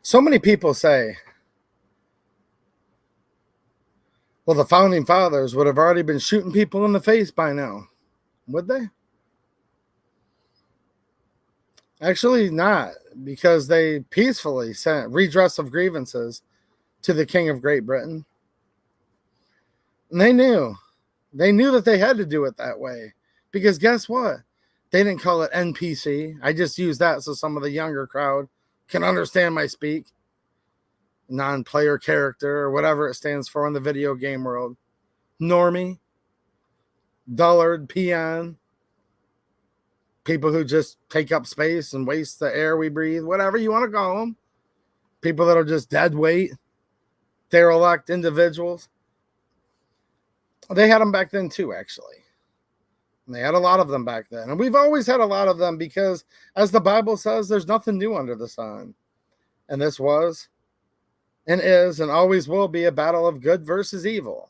So many people say, well, the founding fathers would have already been shooting people in the face by now. Would they? Actually not, because they peacefully sent redress of grievances to the King of Great Britain. And they knew that they had to do it that way. Because guess what? They didn't call it NPC. I just use that so some of the younger crowd can understand my speak. Non-player character or whatever it stands for in the video game world. Normie, dullard, peon, people who just take up space and waste the air we breathe, whatever you want to call them. People that are just dead weight, derelict individuals. They had them back then too, actually. And they had a lot of them back then. And we've always had a lot of them because, as the Bible says, there's nothing new under the sun. And this was and is and always will be a battle of good versus evil.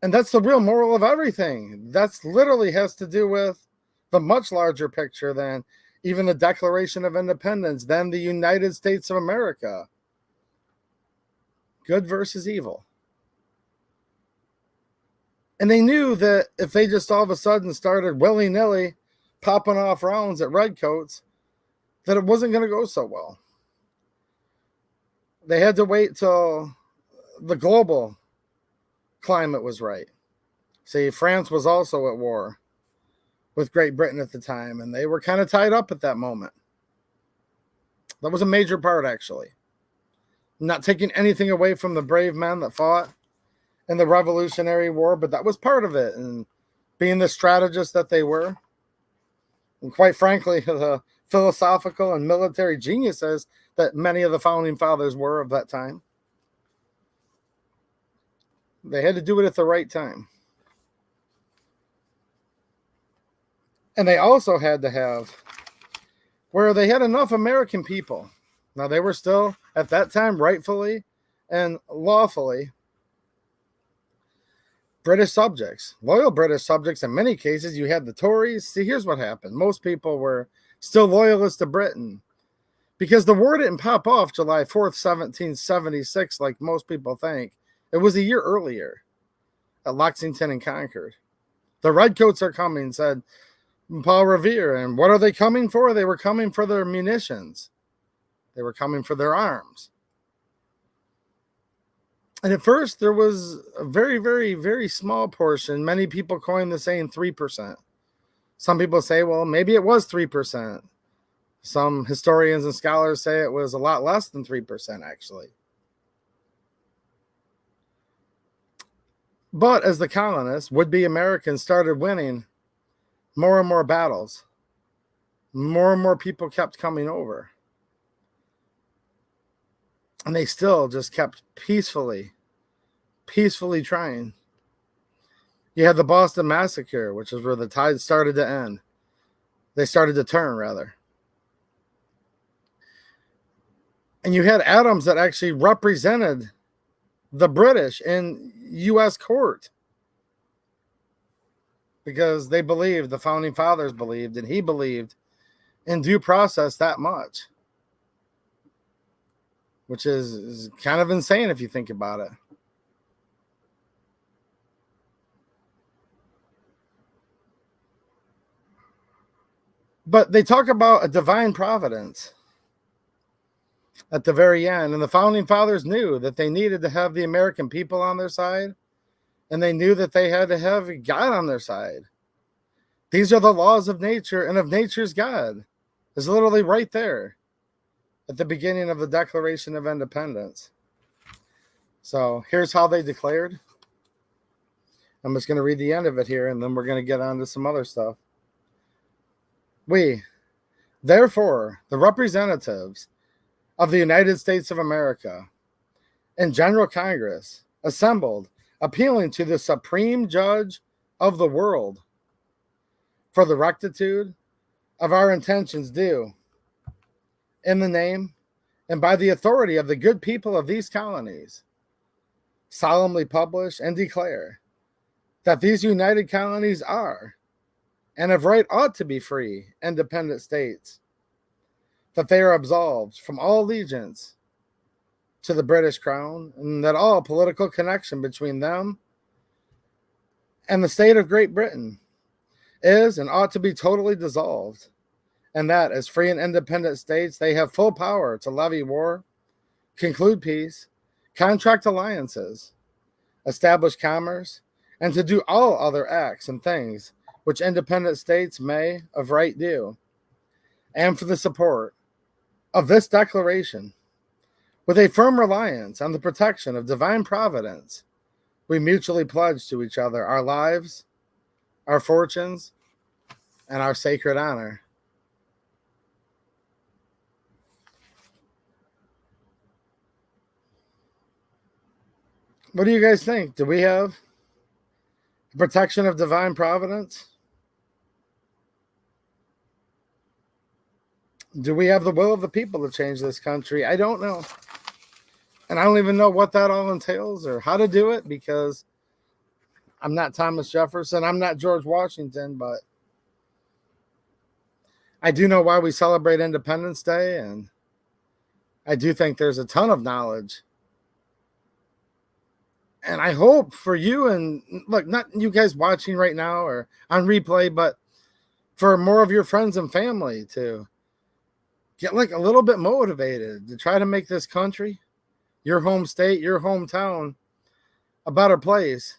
And that's the real moral of everything. That's literally has to do with the much larger picture than even the Declaration of Independence, than the United States of America. Good versus evil. And they knew that if they just all of a sudden started willy-nilly popping off rounds at redcoats, that it wasn't going to go so well. They had to wait till the global climate was right. See, France was also at war with Great Britain at the time, and they were kind of tied up at that moment. That was a major part, actually. Not taking anything away from the brave men that fought in the Revolutionary War, but that was part of it. And being the strategists that they were, and quite frankly, the philosophical and military geniuses that many of the founding fathers were of that time, they had to do it at the right time. And they also had to have where they had enough American people. Now, they were still, at that time, rightfully and lawfully British subjects, loyal British subjects. In many cases, you had the Tories. See, here's what happened. Most people were still loyalists to Britain because the war didn't pop off July 4th, 1776, like most people think. It was a year earlier at Lexington and Concord. The Redcoats are coming, said Paul Revere. And what are they coming for? They were coming for their munitions. They were coming for their arms. And at first, there was a very, very, very small portion. Many people coined the saying 3%. Some people say, well, maybe it was 3%. Some historians and scholars say it was a lot less than 3%, actually. But as the colonists, would-be Americans, started winning more and more battles, more and more people kept coming over. And they still just kept peacefully trying. You had the Boston Massacre, which is where the tide started to end. They started to turn, rather. And you had Adams that actually represented the British in U.S. court because they believed, the founding fathers believed, and he believed in due process that much, which is kind of insane if you think about it. But they talk about a divine providence at the very end. And the founding fathers knew that they needed to have the American people on their side. And they knew that they had to have God on their side. These are the laws of nature, and of nature's God is literally right there at the beginning of the Declaration of Independence. So here's how they declared. I'm just going to read the end of it here, and then we're going to get on to some other stuff. We, therefore, the representatives of the United States of America in General Congress, assembled, appealing to the Supreme Judge of the world for the rectitude of our intentions, do, in the name and by the authority of the good people of these colonies, solemnly publish and declare that these united colonies are, and of right ought to be, free, independent states, that they are absolved from all allegiance to the British Crown, and that all political connection between them and the state of Great Britain is and ought to be totally dissolved, and that as free and independent states, they have full power to levy war, conclude peace, contract alliances, establish commerce, and to do all other acts and things which independent states may of right do, and for the support of this declaration, with a firm reliance on the protection of divine providence, we mutually pledge to each other our lives, our fortunes, and our sacred honor. What do you guys think? Do we have the protection of divine providence? Do we have the will of the people to change this country? I don't know. And I don't even know what that all entails or how to do it, because I'm not Thomas Jefferson. I'm not George Washington, but I do know why we celebrate Independence Day. And I do think there's a ton of knowledge. And I hope for you, and look, not you guys watching right now or on replay, but for more of your friends and family to get like a little bit motivated to try to make this country, your home state, your hometown, a better place.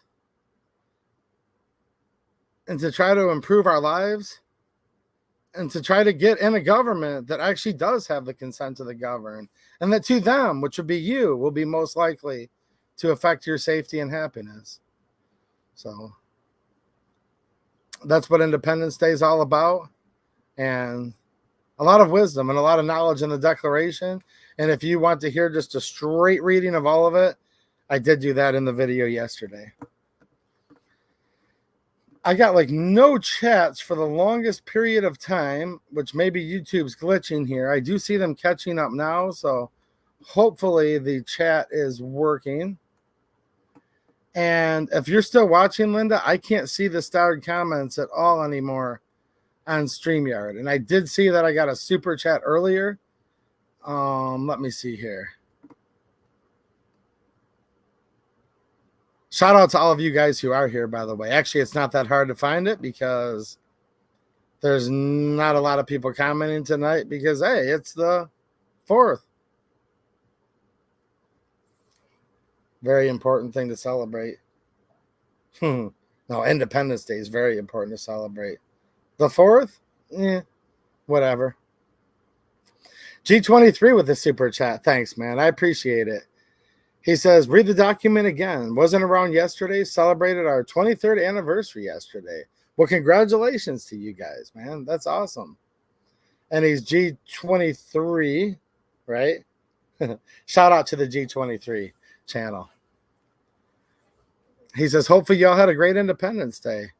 and to try to improve our lives and to try to get in a government that actually does have the consent of the governed, and that to them, which would be you, will be most likely to affect your safety and happiness. So that's what Independence Day is all about. And a lot of wisdom and a lot of knowledge in the Declaration. And if you want to hear just a straight reading of all of it, I did do that in the video yesterday. I got like no chats for the longest period of time, which maybe YouTube's glitching here. I do see them catching up now, so hopefully the chat is working. And if you're still watching, Linda, I can't see the starred comments at all anymore on StreamYard. And I did see that I got a super chat earlier. Let me see here. Shout out to all of you guys who are here, by the way. Actually, it's not that hard to find it because there's not a lot of people commenting tonight because, hey, it's the 4th. Very important thing to celebrate. No, Independence Day is very important to celebrate. The 4th? Whatever. G23 with the super chat. Thanks, man. I appreciate it. He says, read the document again. Wasn't around yesterday. Celebrated our 23rd anniversary yesterday. Well, congratulations to you guys, man. That's awesome. And he's G23, right? Shout out to the G23 channel. He says, hopefully y'all had a great Independence Day.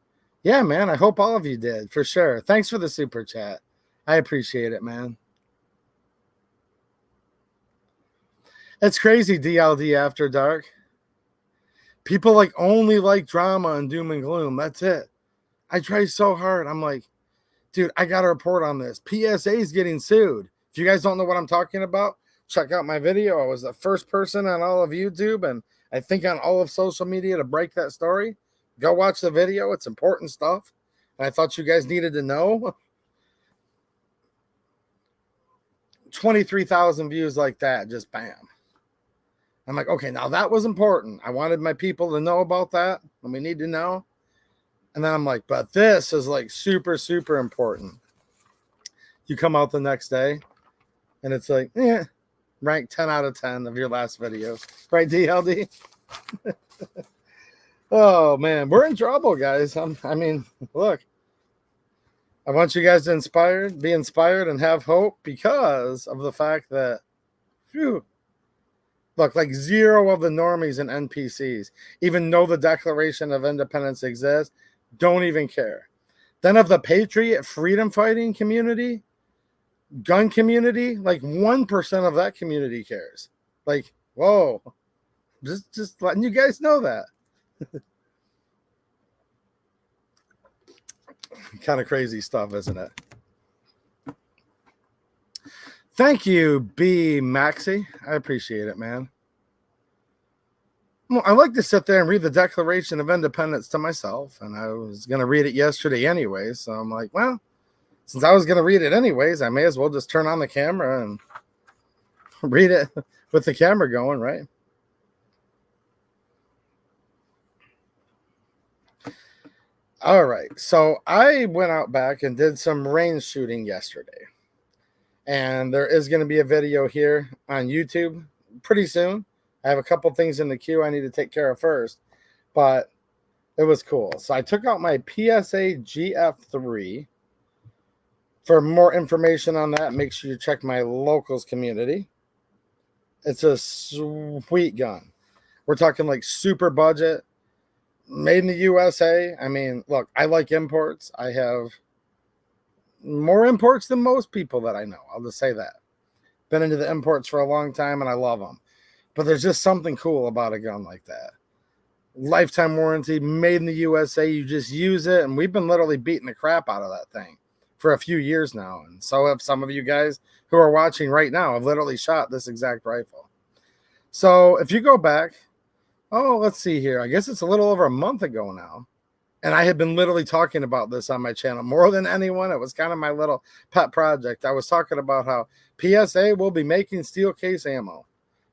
Yeah, man. I hope all of you did, for sure. Thanks for the super chat. I appreciate it, man. It's crazy, DLD After Dark. People like only like drama and doom and gloom. That's it. I try so hard. I'm like, dude, I got to report on this. PSA is getting sued. If you guys don't know what I'm talking about, check out my video. I was the first person on all of YouTube and I think on all of social media to break that story. Go watch the video. It's important stuff. And I thought you guys needed to know. 23,000 views like that, just bam. I'm like, okay, now that was important. I wanted my people to know about that, and we need to know. And then I'm like, but this is like super, super important. You come out the next day, and it's like, ranked 10 out of 10 of your last video. Right, DLD? Oh, man, we're in trouble, guys. I mean, look. I want you guys to be inspired, and have hope because of the fact that, look, like zero of the normies and NPCs even know the Declaration of Independence exists, don't even care. Then of the patriot freedom fighting community, gun community, like 1% of that community cares. Like, whoa, just letting you guys know that. Kind of crazy stuff, isn't it? Thank you, B Maxi. I appreciate it, man. Well, I like to sit there and read the Declaration of Independence to myself, and I was going to read it yesterday anyway, so I'm like, well, since I was going to read it anyways, I may as well just turn on the camera and read it with the camera going, right? All right, so I went out back and did some range shooting yesterday. And there is going to be a video here on YouTube pretty soon. I have a couple things in the queue I need to take care of first, but it was cool. So I took out my PSA GF3. For more information on that, make sure you check my locals community. It's a sweet gun. We're talking like super budget, made in the USA. I mean, look, I like imports. I have more imports than most people that I know. I'll just say that. Been into the imports for a long time and I love them. But there's just something cool about a gun like that. Lifetime warranty, made in the USA. You just use it. And we've been literally beating the crap out of that thing for a few years now. And so have some of you guys who are watching right now. I've literally shot this exact rifle. So if you go back, let's see here. I guess it's a little over a month ago now. And I had been literally talking about this on my channel more than anyone. It was kind of my little pet project. I was talking about how PSA will be making steel case ammo.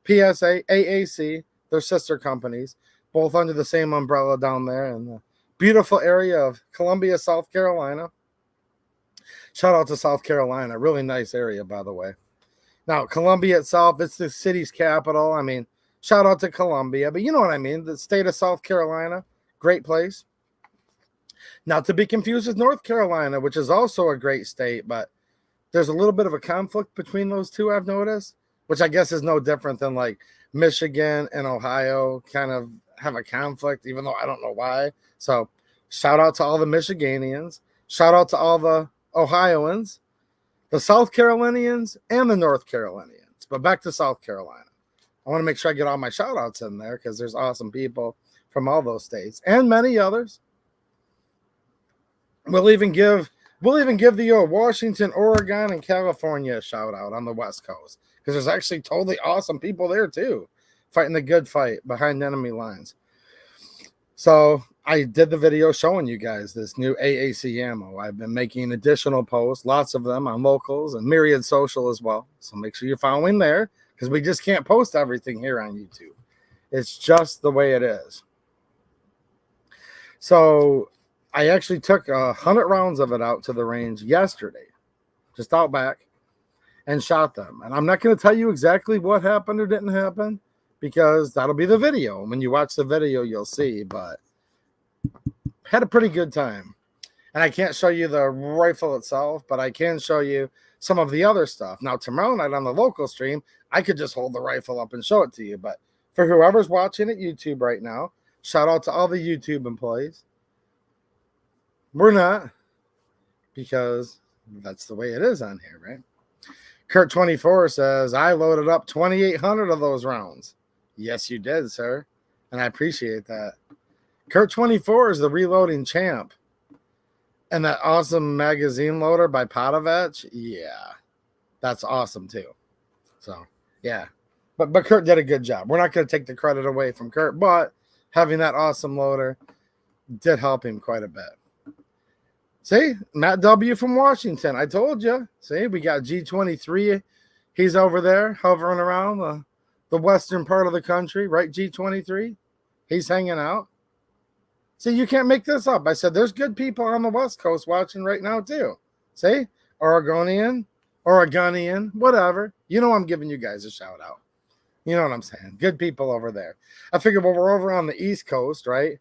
PSA, AAC, they're sister companies, both under the same umbrella down there in the beautiful area of Columbia, South Carolina. Shout out to South Carolina. Really nice area, by the way. Now, Columbia itself, it's the city's capital. I mean, shout out to Columbia, but you know what I mean. The state of South Carolina, great place. Not to be confused with North Carolina, which is also a great state, but there's a little bit of a conflict between those two, I've noticed, which I guess is no different than like Michigan and Ohio kind of have a conflict, even though I don't know why. So shout out to all the Michiganians. Shout out to all the Ohioans, the South Carolinians, and the North Carolinians. But back to South Carolina. I want to make sure I get all my shout outs in there because there's awesome people from all those states and many others. We'll even give the Washington, Oregon, and California a shout out on the West Coast because there's actually totally awesome people there too, fighting the good fight behind enemy lines. So I did the video showing you guys this new AAC ammo. I've been making additional posts, lots of them on Locals and Myriad Social as well. So make sure you're following there because we just can't post everything here on YouTube. It's just the way it is. So I actually took 100 rounds of it out to the range yesterday, just out back, and shot them. And I'm not going to tell you exactly what happened or didn't happen because that'll be the video. When you watch the video, you'll see. But had a pretty good time. And I can't show you the rifle itself, but I can show you some of the other stuff. Now, tomorrow night on the local stream, I could just hold the rifle up and show it to you. But for whoever's watching at YouTube right now, shout out to all the YouTube employees. We're not, because that's the way it is on here, right? Kurt24 says, I loaded up 2,800 of those rounds. Yes, you did, sir. And I appreciate that. Kurt24 is the reloading champ. And that awesome magazine loader by Potavach, yeah, that's awesome too. So, yeah. But Kurt did a good job. We're not going to take the credit away from Kurt, but having that awesome loader did help him quite a bit. See, Matt W. from Washington. I told you. See, we got G23. He's over there hovering around the western part of the country, right? G23. He's hanging out. See, you can't make this up. I said there's good people on the West Coast watching right now, too. See? Oregonian, whatever. You know I'm giving you guys a shout out. You know what I'm saying? Good people over there. I figured, well, we're over on the East Coast, right?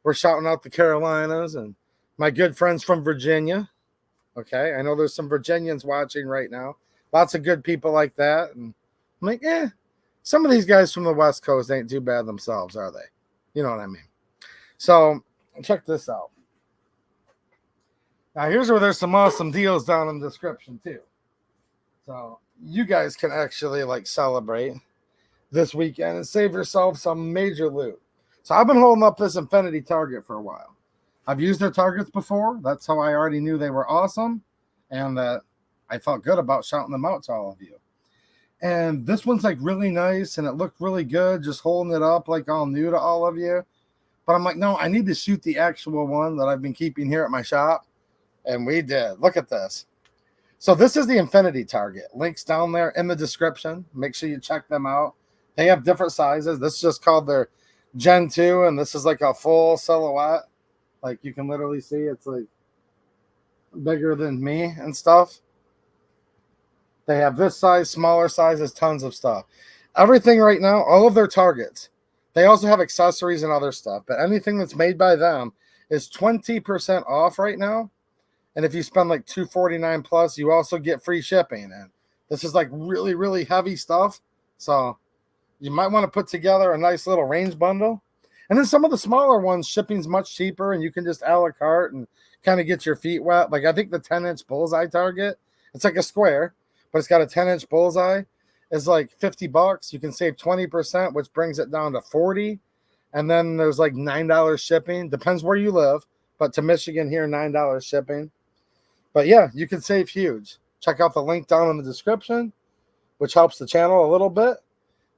We're shouting out the Carolinas and my good friends from Virginia. Okay, I know there's some Virginians watching right now. Lots of good people like that. And I'm like, some of these guys from the West Coast ain't too bad themselves, are they? You know what I mean? So check this out. Now here's where there's some awesome deals down in the description too. So you guys can actually like celebrate this weekend and save yourself some major loot. So I've been holding up this Infinity target for a while. I've used their targets before. That's how I already knew they were awesome and that I felt good about shouting them out to all of you. And this one's like really nice and it looked really good just holding it up like all new to all of you. But I'm like, no, I need to shoot the actual one that I've been keeping here at my shop. And we did. Look at this. So this is the Infinity target. Links down there in the description. Make sure you check them out. They have different sizes. This is just called their Gen 2. And this is like a full silhouette. Like you can literally see it's like bigger than me and stuff. They have this size, smaller sizes, tons of stuff. Everything right now, all of their targets. They also have accessories and other stuff. But anything that's made by them is 20% off right now. And if you spend like $249 plus, you also get free shipping. And this is like really, really heavy stuff. So you might want to put together a nice little range bundle. And then some of the smaller ones, shipping's much cheaper, and you can just a la carte and kind of get your feet wet. Like I think the 10-inch bullseye target, it's like a square, but it's got a 10-inch bullseye. It's like $50. You can save 20%, which brings it down to $40. And then there's like $9 shipping. Depends where you live, but to Michigan here, $9 shipping. But yeah, you can save huge. Check out the link down in the description, which helps the channel a little bit,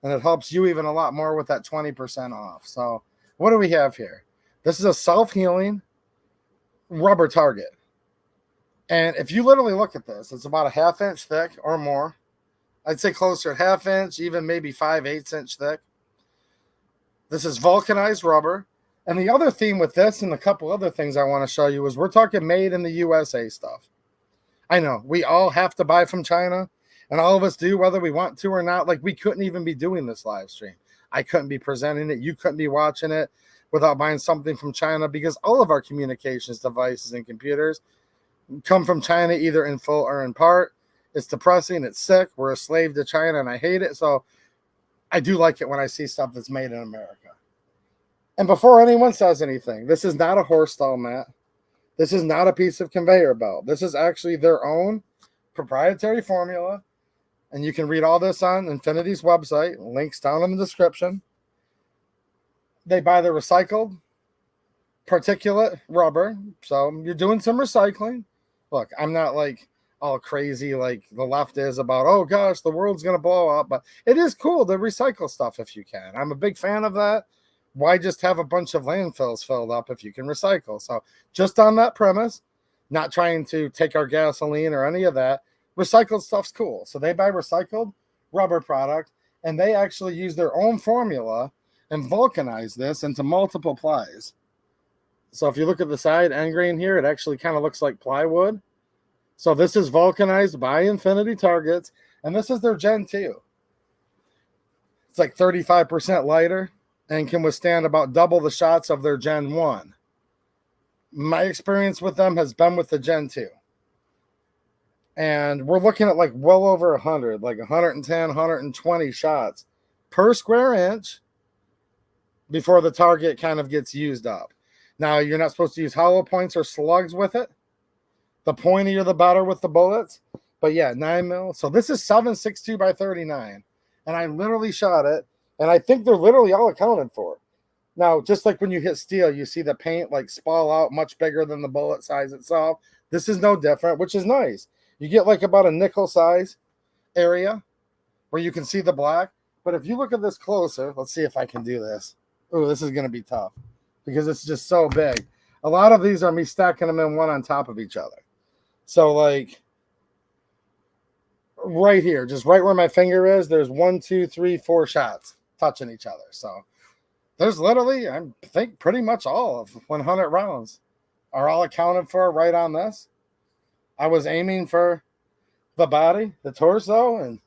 and it helps you even a lot more with that 20% off. So what do we have here? This is a self-healing rubber target. And if you literally look at this, it's about a 1/2 inch thick or more. I'd say closer to 1/2 inch, even maybe 5/8 inch thick. This is vulcanized rubber. And the other theme with this and a couple other things I want to show you is we're talking made in the USA stuff. I know we all have to buy from China, and all of us do, whether we want to or not. Like, we couldn't even be doing this live stream. I couldn't be presenting it. You couldn't be watching it without buying something from China, because all of our communications devices and computers come from China, either in full or in part. It's depressing. It's sick. We're a slave to China, and I hate it. So I do like it when I see stuff that's made in America. And before anyone says anything, this is not a horse stall mat. This is not a piece of conveyor belt. This is actually their own proprietary formula. And you can read all this on Infinity's website. Links down in the description. They buy the recycled particulate rubber. So you're doing some recycling. Look, I'm not like all crazy like the left is about, oh gosh, the world's going to blow up. But it is cool to recycle stuff if you can. I'm a big fan of that. Why just have a bunch of landfills filled up if you can recycle? So just on that premise, not trying to take our gasoline or any of that, recycled stuff's cool. So they buy recycled rubber product, and they actually use their own formula and vulcanize this into multiple plies. So if you look at the side end grain here, it actually kind of looks like plywood. So this is vulcanized by Infinity Targets, and this is their Gen 2. It's like 35% lighter and can withstand about double the shots of their Gen 1. My experience with them has been with the Gen 2. And we're looking at like well over 100, like 110, 120 shots per square inch before the target kind of gets used up. Now, you're not supposed to use hollow points or slugs with it. The pointier, the better with the bullets. But yeah, 9 mil. So this is 7.62 by 39. And I literally shot it. And I think they're literally all accounted for. Now, just like when you hit steel, you see the paint like spall out much bigger than the bullet size itself. This is no different, which is nice. You get like about a nickel size area where you can see the black. But if you look at this closer, let's see if I can do this. Oh, this is going to be tough because it's just so big. A lot of these are me stacking them in one on top of each other. So like right here, just right where my finger is, there's 1, 2, 3, 4 shots touching each other. So there's literally, I think, pretty much all of 100 rounds are all accounted for right on this. I was aiming for the body, the torso, and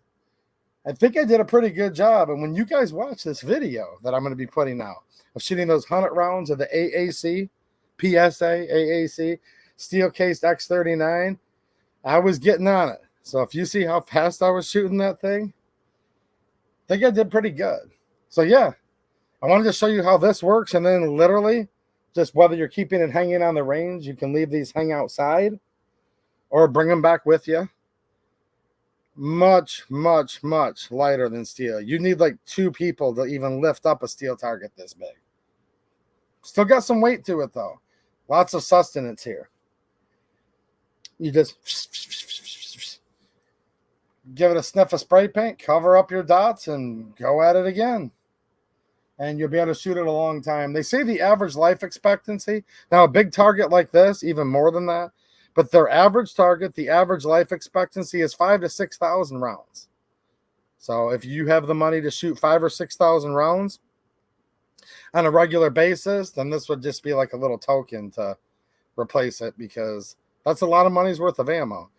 I think I did a pretty good job. And when you guys watch this video that I'm going to be putting out of shooting those 100 rounds of the AAC, PSA, AAC, steel-cased X39, I was getting on it. So if you see how fast I was shooting that thing, I think I did pretty good. So yeah, I wanted to show you how this works, and then literally just whether you're keeping it hanging on the range, you can leave these hang outside or bring them back with you. Much, much, much lighter than steel. You need like 2 people to even lift up a steel target this big. Still got some weight to it though. Lots of sustenance here. You just give it a sniff of spray paint, cover up your dots, and go at it again. And you'll be able to shoot it a long time. They say the average life expectancy, now a big target like this, even more than that, but their average target, the average life expectancy is 5,000 to 6,000 rounds. So if you have the money to shoot 5,000 or 6,000 rounds on a regular basis, then this would just be like a little token to replace it, because that's a lot of money's worth of ammo.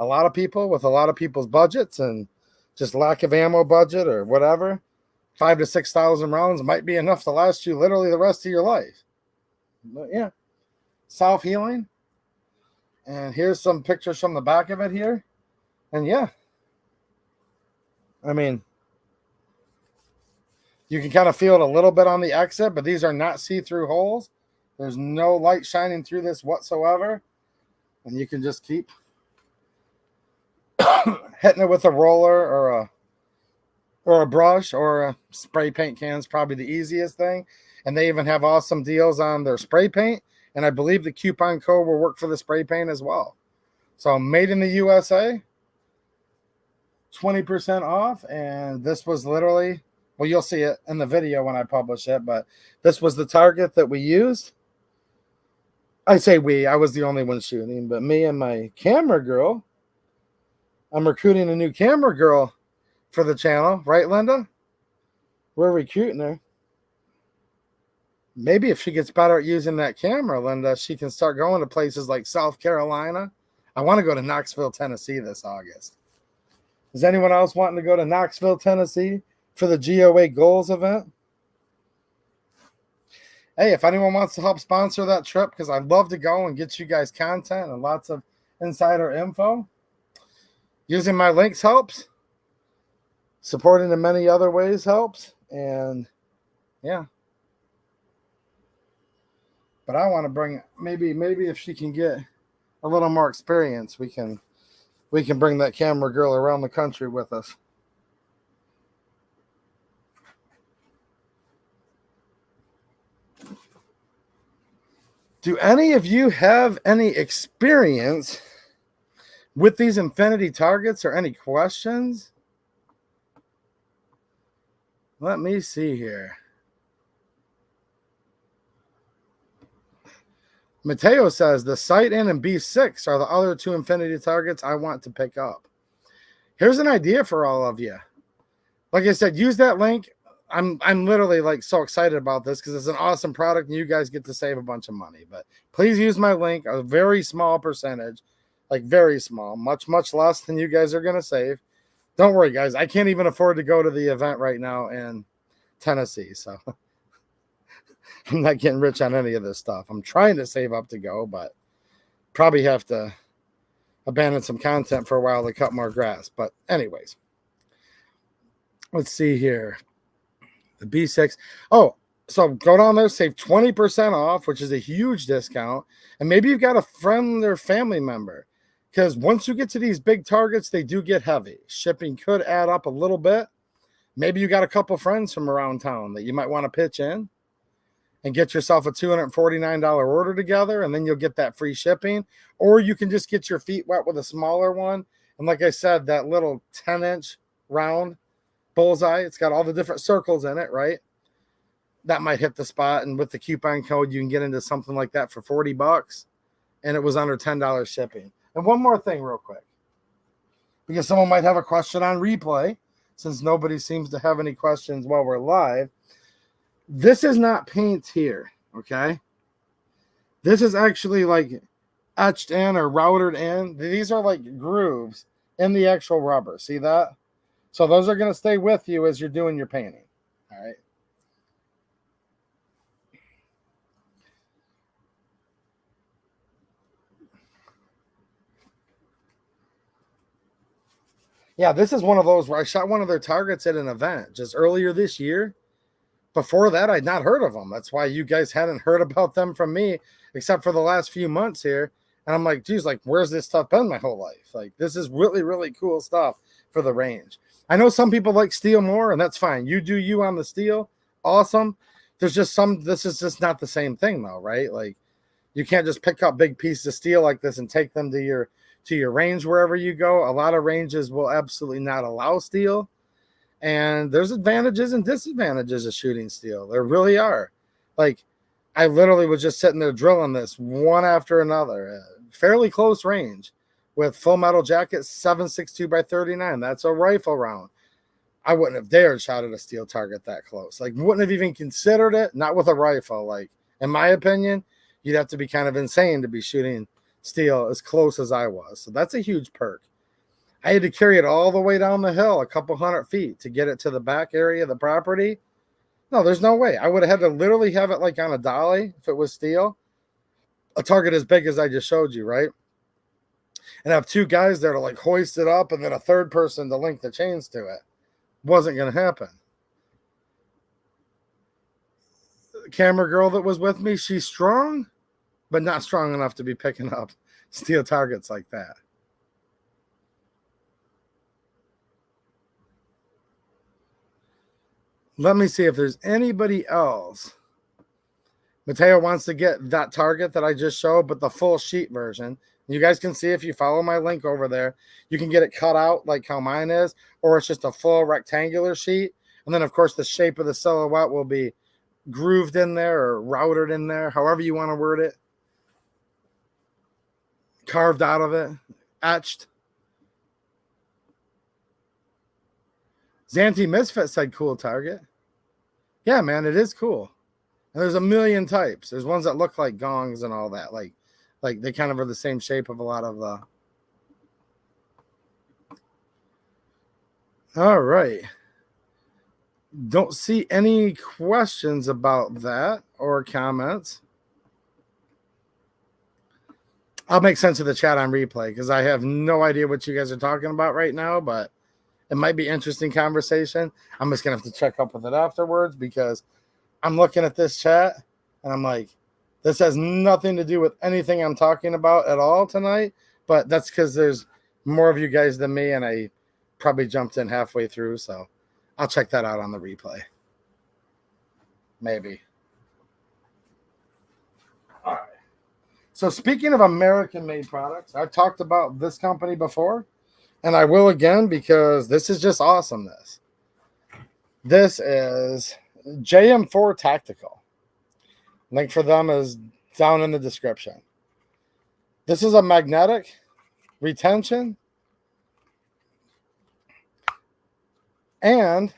A lot of people with a lot of people's budgets and just lack of ammo budget or whatever, 5,000 to 6,000 rounds might be enough to last you literally the rest of your life. But yeah, self-healing. And here's some pictures from the back of it here. And yeah, I mean, you can kind of feel it a little bit on the exit, but these are not see-through holes. There's no light shining through this whatsoever. And you can just keep hitting it with a roller or a brush or a spray paint can is probably the easiest thing. And they even have awesome deals on their spray paint. And I believe the coupon code will work for the spray paint as well. So made in the USA, 20% off. And this was literally, well, you'll see it in the video when I publish it, but this was the target that we used. I say we, I was the only one shooting, but me and my camera girl, I'm recruiting a new camera girl for the channel, right, Linda? We're recruiting her. Maybe if she gets better at using that camera, Linda, she can start going to places like South Carolina. I want to go to Knoxville, Tennessee this August. Is anyone else wanting to go to Knoxville, Tennessee for the GOA Goals event? Hey, if anyone wants to help sponsor that trip, because I'd love to go and get you guys content and lots of insider info, using my links helps. Supporting in many other ways helps. And yeah. But I want to bring, maybe if she can get a little more experience, we can bring that camera girl around the country with us. Do any of you have any experience with these infinity targets or any questions? Let me see here. Mateo says the sight in and B6 are the other two infinity targets I want to pick up. Here's an idea for all of you. Like I said, use that link. I'm literally like so excited about this because it's an awesome product and you guys get to save a bunch of money. But please use my link, a very small percentage, like very small, much less than you guys are going to save. Don't worry, guys. I can't even afford to go to the event right now in Tennessee. So I'm not getting rich on any of this stuff. I'm trying to save up to go, but probably have to abandon some content for a while to cut more grass. But anyways, let's see here. The B6. Oh, so go down there, save 20% off, which is a huge discount. And maybe you've got a friend or family member. Because once you get to these big targets, they do get heavy. Shipping could add up a little bit. Maybe you got a couple friends from around town that you might want to pitch in and get yourself a $249 order together, and then you'll get that free shipping. Or you can just get your feet wet with a smaller one. And like I said, that little 10-inch round bullseye, it's got all the different circles in it, right? That might hit the spot, and with the coupon code you can get into something like that for $40, and it was under $10 shipping. And one more thing real quick, because someone might have a question on replay, since nobody seems to have any questions while we're live. This is not paint here, okay? This is actually like etched in or routed in. These are like grooves in the actual rubber. See that? So those are going to stay with you as you're doing your painting. All right. Yeah, this is one of those where I shot one of their targets at an event just earlier this year. Before that, I'd not heard of them. That's why you guys hadn't heard about them from me, except for the last few months here. And I'm like, geez, like, where's this stuff been my whole life? Like, this is really, really cool stuff for the range. I know some people like steel more, and that's fine. You do you on the steel. Awesome. There's just this is just not the same thing, though, right? Like, you can't just pick up big pieces of steel like this and take them to your range wherever you go. A lot of ranges will absolutely not allow steel. And there's advantages and disadvantages of shooting steel. There really are. Like, I literally was just sitting there drilling this one after another, fairly close range with full metal jacket, 7.62 by 39. That's a rifle round. I wouldn't have dared shot at a steel target that close. Like, wouldn't have even considered it, not with a rifle. Like, in my opinion, you'd have to be kind of insane to be shooting steel as close as I was. So that's a huge perk. I had to carry it all the way down the hill, a couple 100 feet to get it to the back area of the property. No, there's no way. I would have had to literally have it like on a dolly if it was steel. A target as big as I just showed you, right? And have two guys there to like hoist it up and then a third person to link the chains to it. Wasn't going to happen. The camera girl that was with me, she's strong, but not strong enough to be picking up steel targets like that. Let me see if there's anybody else. Mateo wants to get that target that I just showed, but the full sheet version. You guys can see if you follow my link over there, you can get it cut out like how mine is, or it's just a full rectangular sheet. And then, of course, the shape of the silhouette will be grooved in there or routed in there, however you want to word it. Carved out of it, etched. Zanti Misfit said cool target. Yeah, man, it is cool. And there's a million types. There's ones that look like gongs and all that. Like they kind of are the same shape of a lot of the. All right. Don't see any questions about that or comments. I'll make sense of the chat on replay because I have no idea what you guys are talking about right now, but it might be interesting conversation. I'm just going to have to check up with it afterwards because I'm looking at this chat and I'm like, this has nothing to do with anything I'm talking about at all tonight, but that's because there's more of you guys than me and I probably jumped in halfway through, so I'll check that out on the replay. Maybe. All right. So speaking of American-made products, I've talked about this company before, and I will again because this is just awesomeness. This is JM4 Tactical. Link for them is down in the description. This is a magnetic retention and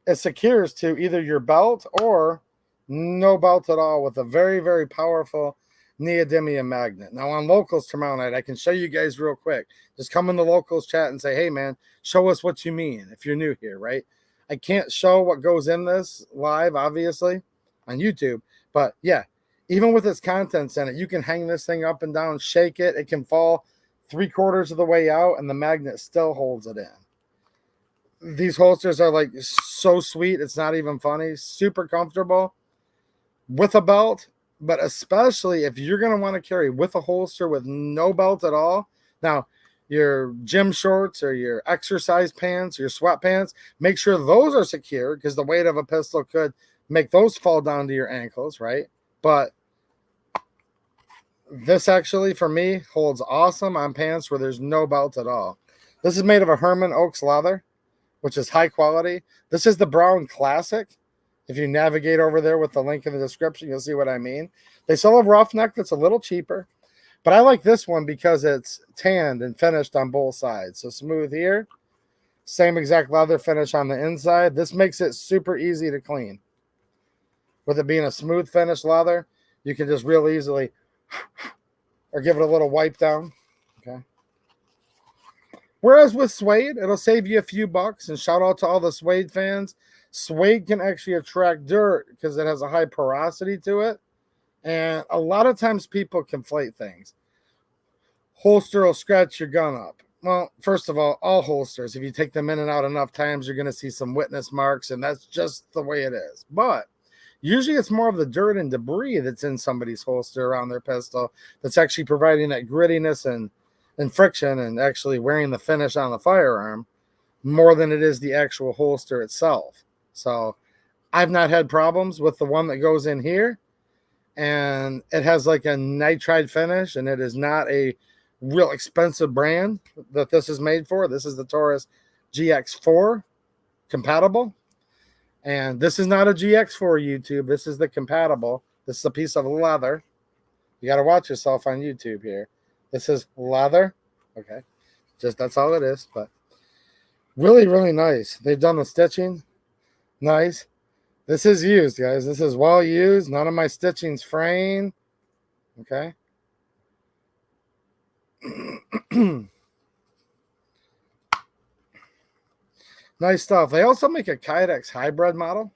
it secures to either your belt or no belt at all with a very, very powerful neodymium magnet. Now on locals tomorrow night, I can show you guys real quick. Just come in the locals chat and say, hey man, show us what you mean if you're new here, right? I can't show what goes in this live, obviously, on YouTube. But yeah, even with its contents in it, you can hang this thing up and down, shake it. It can fall 3/4 of the way out and the magnet still holds it in. These holsters are like so sweet. It's not even funny. Super comfortable with a belt, but especially if you're going to want to carry with a holster with no belt at all. Now, your gym shorts or your exercise pants, your sweatpants, make sure those are secure because the weight of a pistol could make those fall down to your ankles, right? But this actually, for me, holds awesome on pants where there's no belt at all. This is made of a Herman Oaks leather, which is high quality. This is the Brown Classic. If you navigate over there with the link in the description, you'll see what I mean. They sell a roughneck that's a little cheaper, but I like this one because it's tanned and finished on both sides. So smooth here, same exact leather finish on the inside. This makes it super easy to clean. With it being a smooth finish leather, you can just real easily or give it a little wipe down. Okay. Whereas with suede, it'll save you a few bucks. And shout out to all the suede fans. Suede can actually attract dirt because it has a high porosity to it. And a lot of times people conflate things. Holster will scratch your gun up. Well, first of all holsters, if you take them in and out enough times, you're going to see some witness marks, and that's just the way it is. But usually it's more of the dirt and debris that's in somebody's holster around their pistol that's actually providing that grittiness and friction and actually wearing the finish on the firearm more than it is the actual holster itself. So I've not had problems with the one that goes in here, and it has like a nitride finish, and it is not a real expensive brand that this is made for. This is the Taurus GX4 compatible, and this is not a GX4 YouTube. This is the compatible. This is a piece of leather. You got to watch yourself on YouTube here. This is leather. Okay. Just that's all it is. But really, really nice. They've done the stitching. Nice. This is used, guys. This is well used. None of my stitching's fraying. Okay. Nice stuff. They also make a Kydex hybrid model.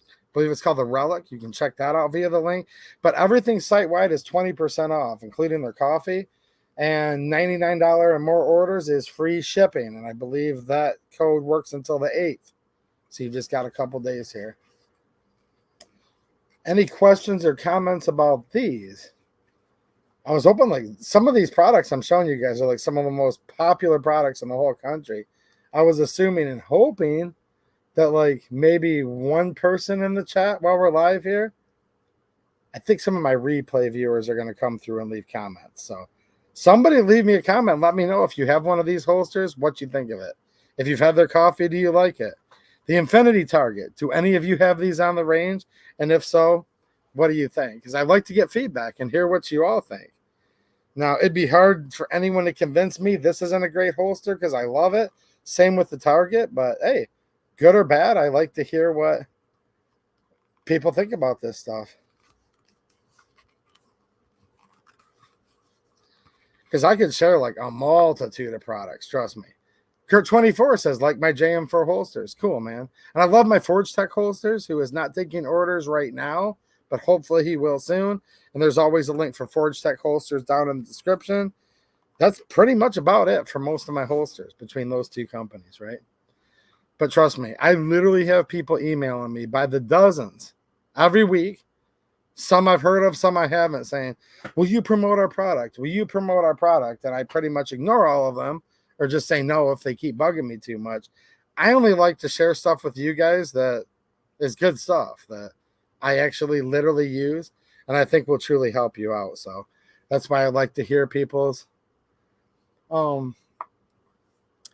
I believe it's called the Relic. You can check that out via the link. But everything site-wide is 20% off, including their coffee. And $99 and more orders is free shipping. And I believe that code works until the 8th. So you've just got a couple days here. Any questions or comments about these? I was hoping like some of these products I'm showing you guys are like some of the most popular products in the whole country. I was assuming and hoping that like maybe one person in the chat while we're live here. I think some of my replay viewers are going to come through and leave comments. So somebody leave me a comment. Let me know if you have one of these holsters, what you think of it. If you've had their coffee, do you like it? The Infinity Target, do any of you have these on the range? And if so, what do you think? Because I'd like to get feedback and hear what you all think. Now, it'd be hard for anyone to convince me this isn't a great holster because I love it. Same with the Target, but hey, good or bad, I like to hear people think about this stuff. Because I could share like a multitude of products, trust me. Kurt24 says, like my JM4 holsters. Cool, man. And I love my Forge Tech holsters, who is not taking orders right now, but hopefully he will soon. And there's always a link for Forge Tech holsters down in the description. That's pretty much about it for most of my holsters between those two companies, right? But trust me, I literally have people emailing me by the dozens every week. Some I've heard of, some I haven't, saying, will you promote our product? Will you promote our product? And I pretty much ignore all of them or just say no if they keep bugging me too much. I only like to share stuff with you guys that is good stuff that I actually literally use and I think will truly help you out. So that's why I like to hear people's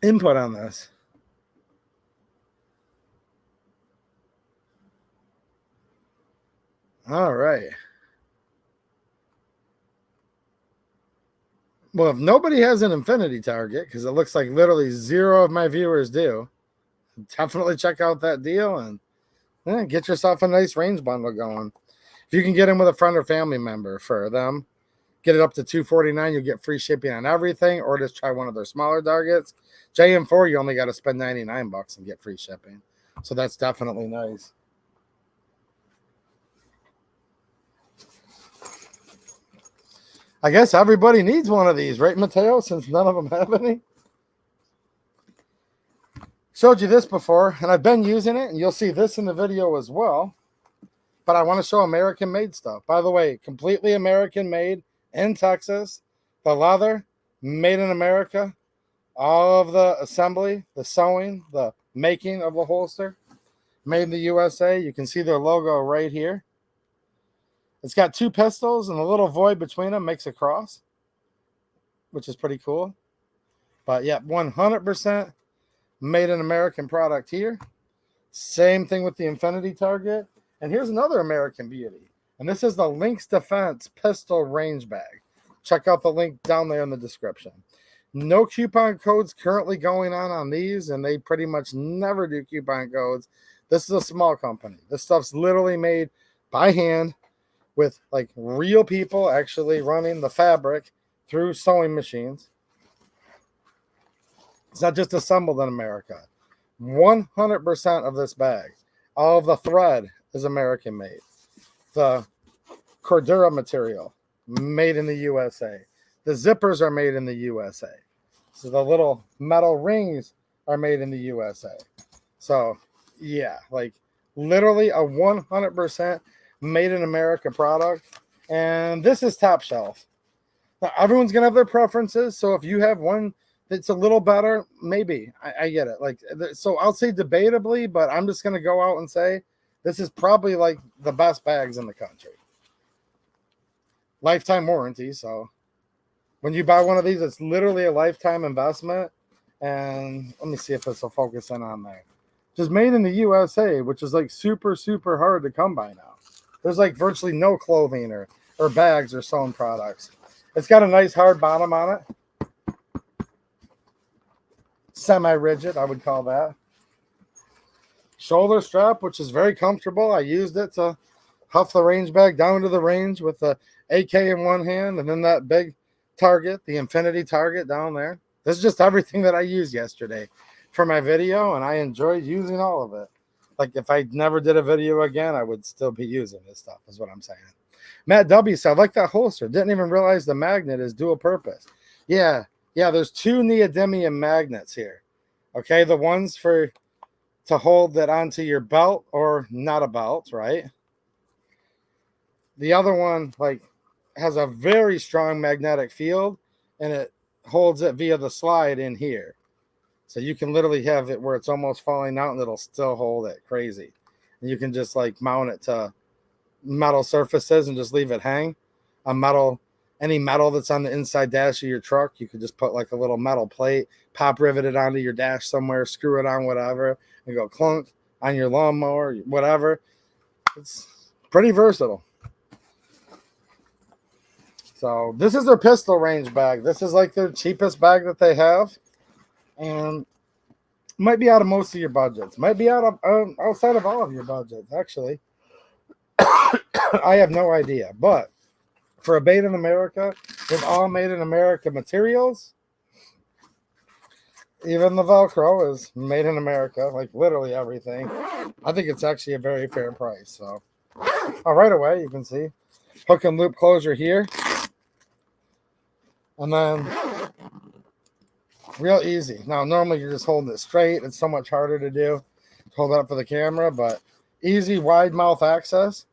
input on this. All right. Well, if nobody has an infinity target, because it looks like literally zero of my viewers do, definitely check out that deal and get yourself a nice range bundle going. If you can get in with a friend or family member for them, get it up to $249. You'll get free shipping on everything, or just try one of their smaller targets. JM4, you only got to spend $99 and get free shipping. So that's definitely nice. I guess everybody needs one of these, right, Mateo, since none of them have any? Showed you this before, and I've been using it, and you'll see this in the video as well. But I want to show American-made stuff. By the way, completely American-made in Texas. The leather, made in America. All of the assembly, the sewing, the making of the holster, made in the USA. You can see their logo right here. It's got two pistols, and a little void between them makes a cross, which is pretty cool. But yeah, 100% made in American product here. Same thing with the Infinity target. And here's another American beauty. And this is the Lynx Defense Pistol Range Bag. Check out the link down there in the description. No coupon codes currently going on these, and they pretty much never do coupon codes. This is a small company. This stuff's literally made by hand with like real people actually running the fabric through sewing machines. It's not just assembled in America. 100% of this bag, all of the thread is American made. The Cordura material, made in the USA. The zippers are made in the USA. So the little metal rings are made in the USA. So yeah, like literally a 100% made in America product. And this is top shelf. Now, everyone's going to have their preferences. So if you have one that's a little better, maybe. I get it. Like, so I'll say debatably, but I'm just going to go out and say this is probably like the best bags in the country. Lifetime warranty. So when you buy one of these, it's literally a lifetime investment. And let me see if this will focus in on there. Just made in the USA, which is like super, super hard to come by now. There's like virtually no clothing or bags or sewn products. It's got a nice hard bottom on it. Semi-rigid, I would call that. Shoulder strap, which is very comfortable. I used it to huff the range bag down to the range with the AK in one hand and then that big target, the Infinity target down there. This is just everything that I used yesterday for my video, and I enjoyed using all of it. Like if I never did a video again, I would still be using this stuff, is what I'm saying. Matt W said, I like that holster. Didn't even realize the magnet is dual purpose. Yeah, there's two neodymium magnets here. Okay, the ones to hold that onto your belt or not a belt, right? The other one like has a very strong magnetic field, and it holds it via the slide in here. So you can literally have it where it's almost falling out and it'll still hold it. Crazy. And you can just like mount it to metal surfaces and just leave it hang. Any metal that's on the inside dash of your truck, you could just put like a little metal plate, pop rivet it onto your dash somewhere, screw it on whatever, and go clunk on your lawnmower, whatever. It's pretty versatile. So this is their pistol range bag. This is like their cheapest bag that they have. And might be out of most of your budgets. Might be out of outside of all of your budgets, actually. I have no idea. But for a Made in America, with all Made in America materials, even the Velcro is made in America, like literally everything. I think it's actually a very fair price. So, right away, you can see hook and loop closure here. And then real easy. Now, normally you're just holding it straight. It's so much harder to do. Hold it up for the camera, but easy wide mouth access.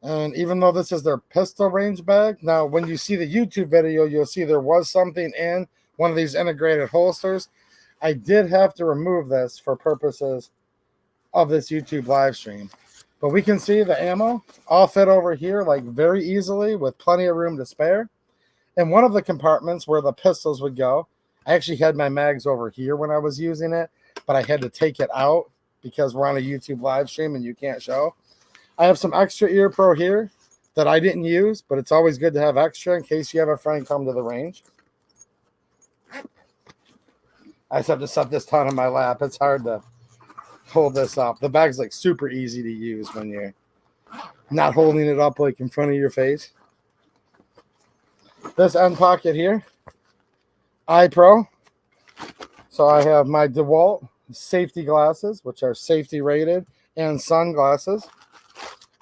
And even though this is their pistol range bag, now when you see the YouTube video, you'll see there was something in one of these integrated holsters. I did have to remove this for purposes of this YouTube live stream. But we can see the ammo all fit over here like very easily with plenty of room to spare. In one of the compartments where the pistols would go, I actually had my mags over here when I was using it, but I had to take it out because we're on a YouTube live stream and you can't show. I have some extra ear pro here that I didn't use, but it's always good to have extra in case you have a friend come to the range. I just have to set this down in my lap. It's hard to hold this up. The bag's like super easy to use when you're not holding it up like in front of your face. This end pocket here, eye pro. So I have my DeWalt safety glasses, which are safety rated, and sunglasses.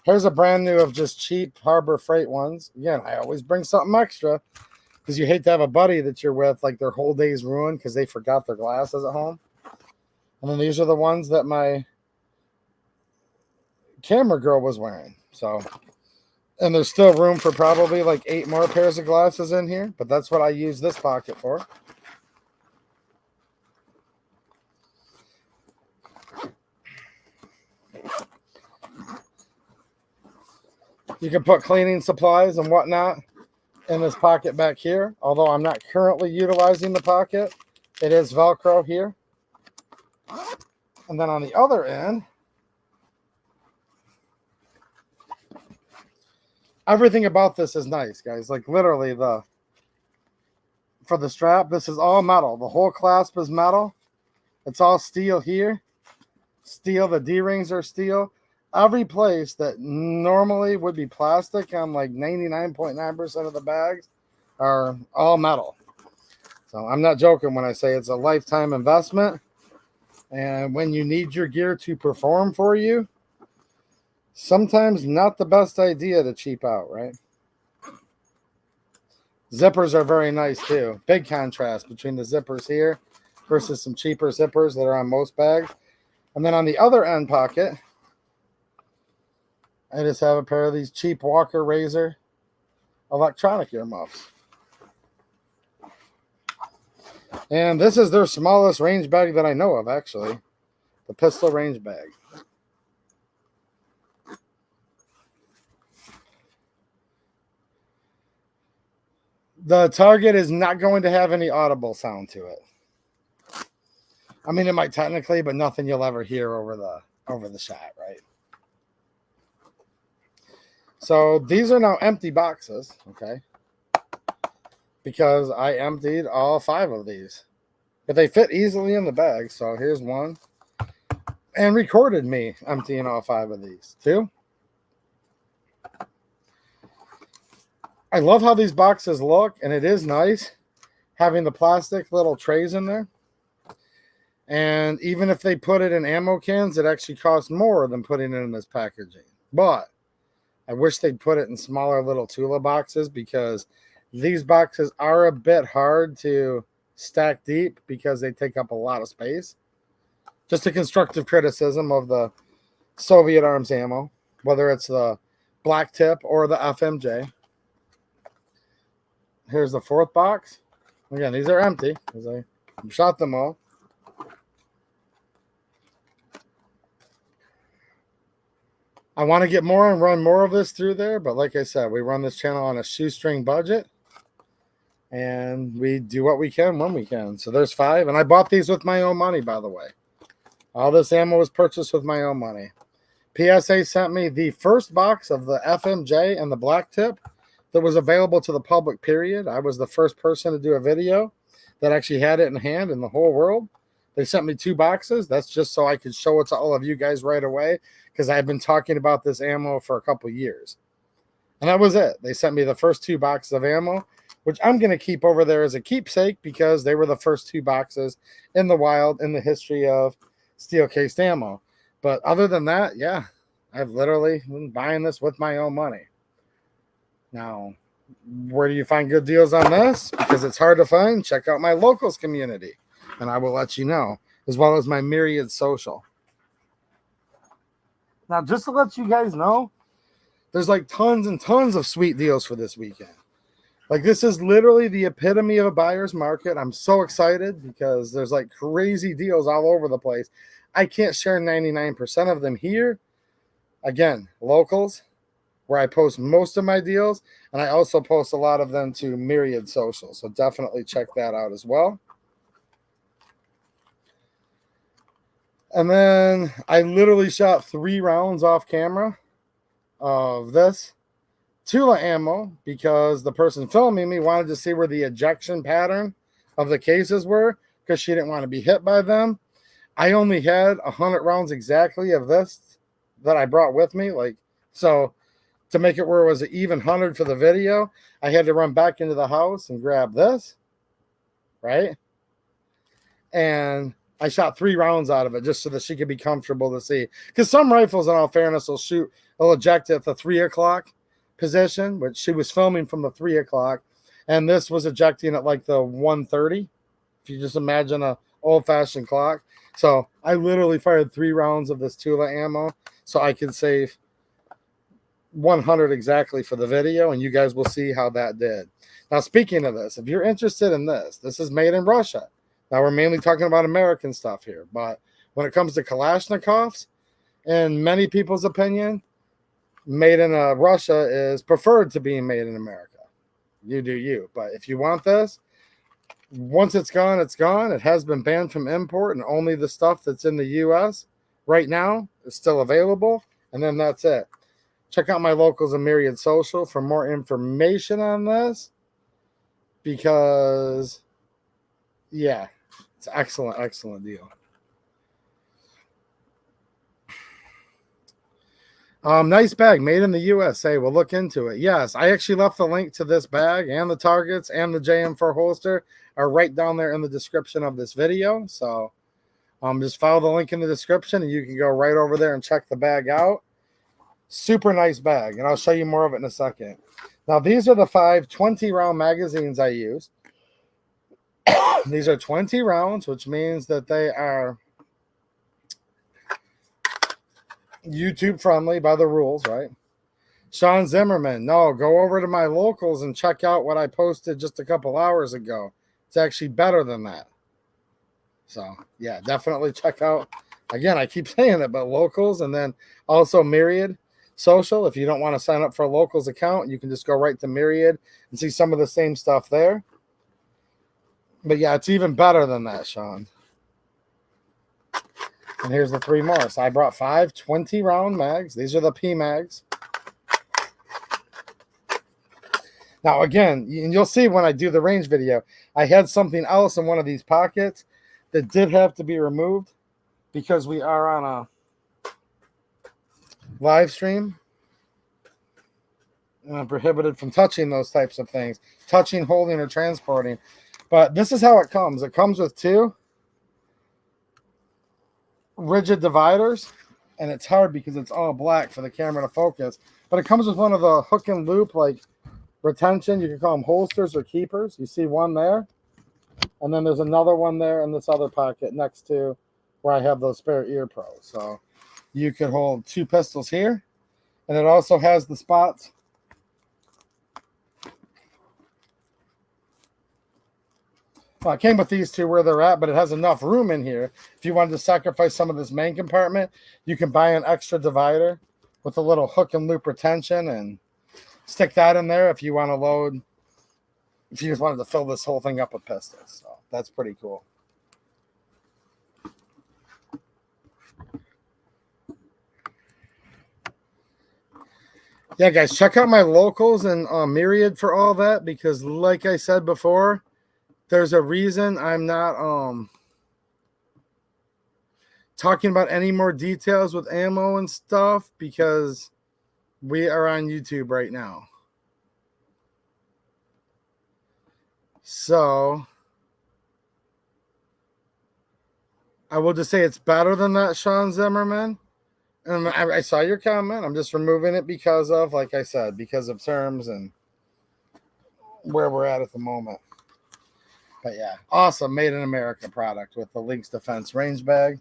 Here's a brand new of just cheap Harbor Freight ones. Again, I always bring something extra because you hate to have a buddy that you're with, like their whole day's ruined because they forgot their glasses at home. And then these are the ones that my camera girl was wearing. So, and there's still room for probably like 8 more pairs of glasses in here, but that's what I use this pocket for. You can put cleaning supplies and whatnot in this pocket back here. Although I'm not currently utilizing the pocket, it is Velcro here. And then on the other end, everything about this is nice, guys. Like literally for the strap, this is all metal. The whole clasp is metal. It's all steel here. Steel, the D-rings are steel. Every place that normally would be plastic on like 99.9% of the bags are all metal. So I'm not joking when I say it's a lifetime investment. And when you need your gear to perform for you, sometimes not the best idea to cheap out, right? Zippers are very nice too. Big contrast between the zippers here versus some cheaper zippers that are on most bags. And then on the other end pocket, I just have a pair of these cheap Walker Razor electronic earmuffs. And this is their smallest range bag that I know of, actually. The pistol range bag. The target is not going to have any audible sound to it. I mean, it might technically, but nothing you'll ever hear over the shot, right? So these are now empty boxes, okay? Because I emptied all 5 of these. But they fit easily in the bag. So here's one. And recorded me emptying all 5 of these. 2. I love how these boxes look. And it is nice having the plastic little trays in there. And even if they put it in ammo cans, it actually costs more than putting it in this packaging. But I wish they'd put it in smaller little Tula boxes because these boxes are a bit hard to stack deep because they take up a lot of space. Just a constructive criticism of the Soviet arms ammo, whether it's the black tip or the FMJ. Here's the 4th box. Again, these are empty because I shot them all. I want to get more and run more of this through there, but like I said, we run this channel on a shoestring budget, and we do what we can when we can. So there's 5, and I bought these with my own money, by the way. All this ammo was purchased with my own money. PSA sent me the first box of the FMJ and the black tip that was available to the public, period. I was the first person to do a video that actually had it in hand in the whole world. They sent me 2 boxes. That's just so I could show it to all of you guys right away, because I've been talking about this ammo for a couple years. And that was it. They sent me the first 2 boxes of ammo, which I'm going to keep over there as a keepsake, because they were the first 2 boxes in the wild in the history of steel cased ammo. But other than that, yeah, I've literally been buying this with my own money. Now, where do you find good deals on this? Because it's hard to find. Check out my locals community, and I will let you know, as well as my Myriad social. Now, just to let you guys know, there's like tons and tons of sweet deals for this weekend. Like, this is literally the epitome of a buyer's market. I'm so excited because there's like crazy deals all over the place. I can't share 99% of them here. Again, locals, where I post most of my deals, and I also post a lot of them to Myriad Social. So definitely check that out as well. And then I literally shot 3 rounds off camera of this Tula ammo, because the person filming me wanted to see where the ejection pattern of the cases were, because she didn't want to be hit by them. I only had 100 rounds exactly of this that I brought with me. Like, so to make it where it was an even 100 for the video, I had to run back into the house and grab this, right? And I shot 3 rounds out of it just so that she could be comfortable to see. Because some rifles, in all fairness, will eject at the 3 o'clock position, which she was filming from the 3 o'clock. And this was ejecting at like the 1:30. If you just imagine a old-fashioned clock. So I literally fired 3 rounds of this Tula ammo so I could save 100 exactly for the video, and you guys will see how that did. Now, speaking of this, if you're interested in this, this is made in Russia. Now, we're mainly talking about American stuff here, but when it comes to Kalashnikovs, in many people's opinion, made in Russia is preferred to being made in America. You do you. But if you want this, once it's gone, it's gone. It has been banned from import, and only the stuff that's in the U.S. right now is still available, and then that's it. Check out my locals and Myriad Social for more information on this, because, yeah, it's an excellent, excellent deal. Nice bag, made in the USA. We'll look into it. Yes, I actually left the link to this bag, and the targets and the JM4 holster are right down there in the description of this video. So just follow the link in the description, and you can go right over there and check the bag out. Super nice bag, and I'll show you more of it in a second. Now, these are the 5 20-round magazines I used. These are 20 rounds, which means that they are YouTube friendly by the rules, right? Sean Zimmerman, no, go over to my locals and check out what I posted just a couple hours ago. It's actually better than that. So, yeah, definitely check out. Again, I keep saying it, but locals, and then also Myriad Social. If you don't want to sign up for a locals account, you can just go right to Myriad and see some of the same stuff there. But yeah, it's even better than that, Sean. And here's the 3 more. So I brought 5 20-round mags. These are the P mags. Now, again, you'll see when I do the range video, I had something else in one of these pockets that did have to be removed because we are on a live stream. And I'm prohibited from touching those types of things. Touching, holding, or transporting. But this is how it comes. It comes with 2 rigid dividers, and it's hard because it's all black for the camera to focus. But it comes with one of the hook and loop, like retention. You can call them holsters or keepers. You see one there. And then there's another one there in this other pocket next to where I have those spare ear pros. So you could hold 2 pistols here. And it also has the spots Well, it came with these 2 where they're at, but it has enough room in here. If you wanted to sacrifice some of this main compartment, you can buy an extra divider with a little hook and loop retention and stick that in there if you want to load, if you just wanted to fill this whole thing up with pistols. So that's pretty cool. Yeah, guys, check out my locals and Myriad for all that, because like I said before, there's a reason I'm not talking about any more details with ammo and stuff because we are on YouTube right now. So I will just say it's better than that, Sean Zimmerman. And I saw your comment. I'm just removing it because of, like I said, because of terms and where we're at the moment. But yeah, awesome made in America product with the Lynx Defense range bag.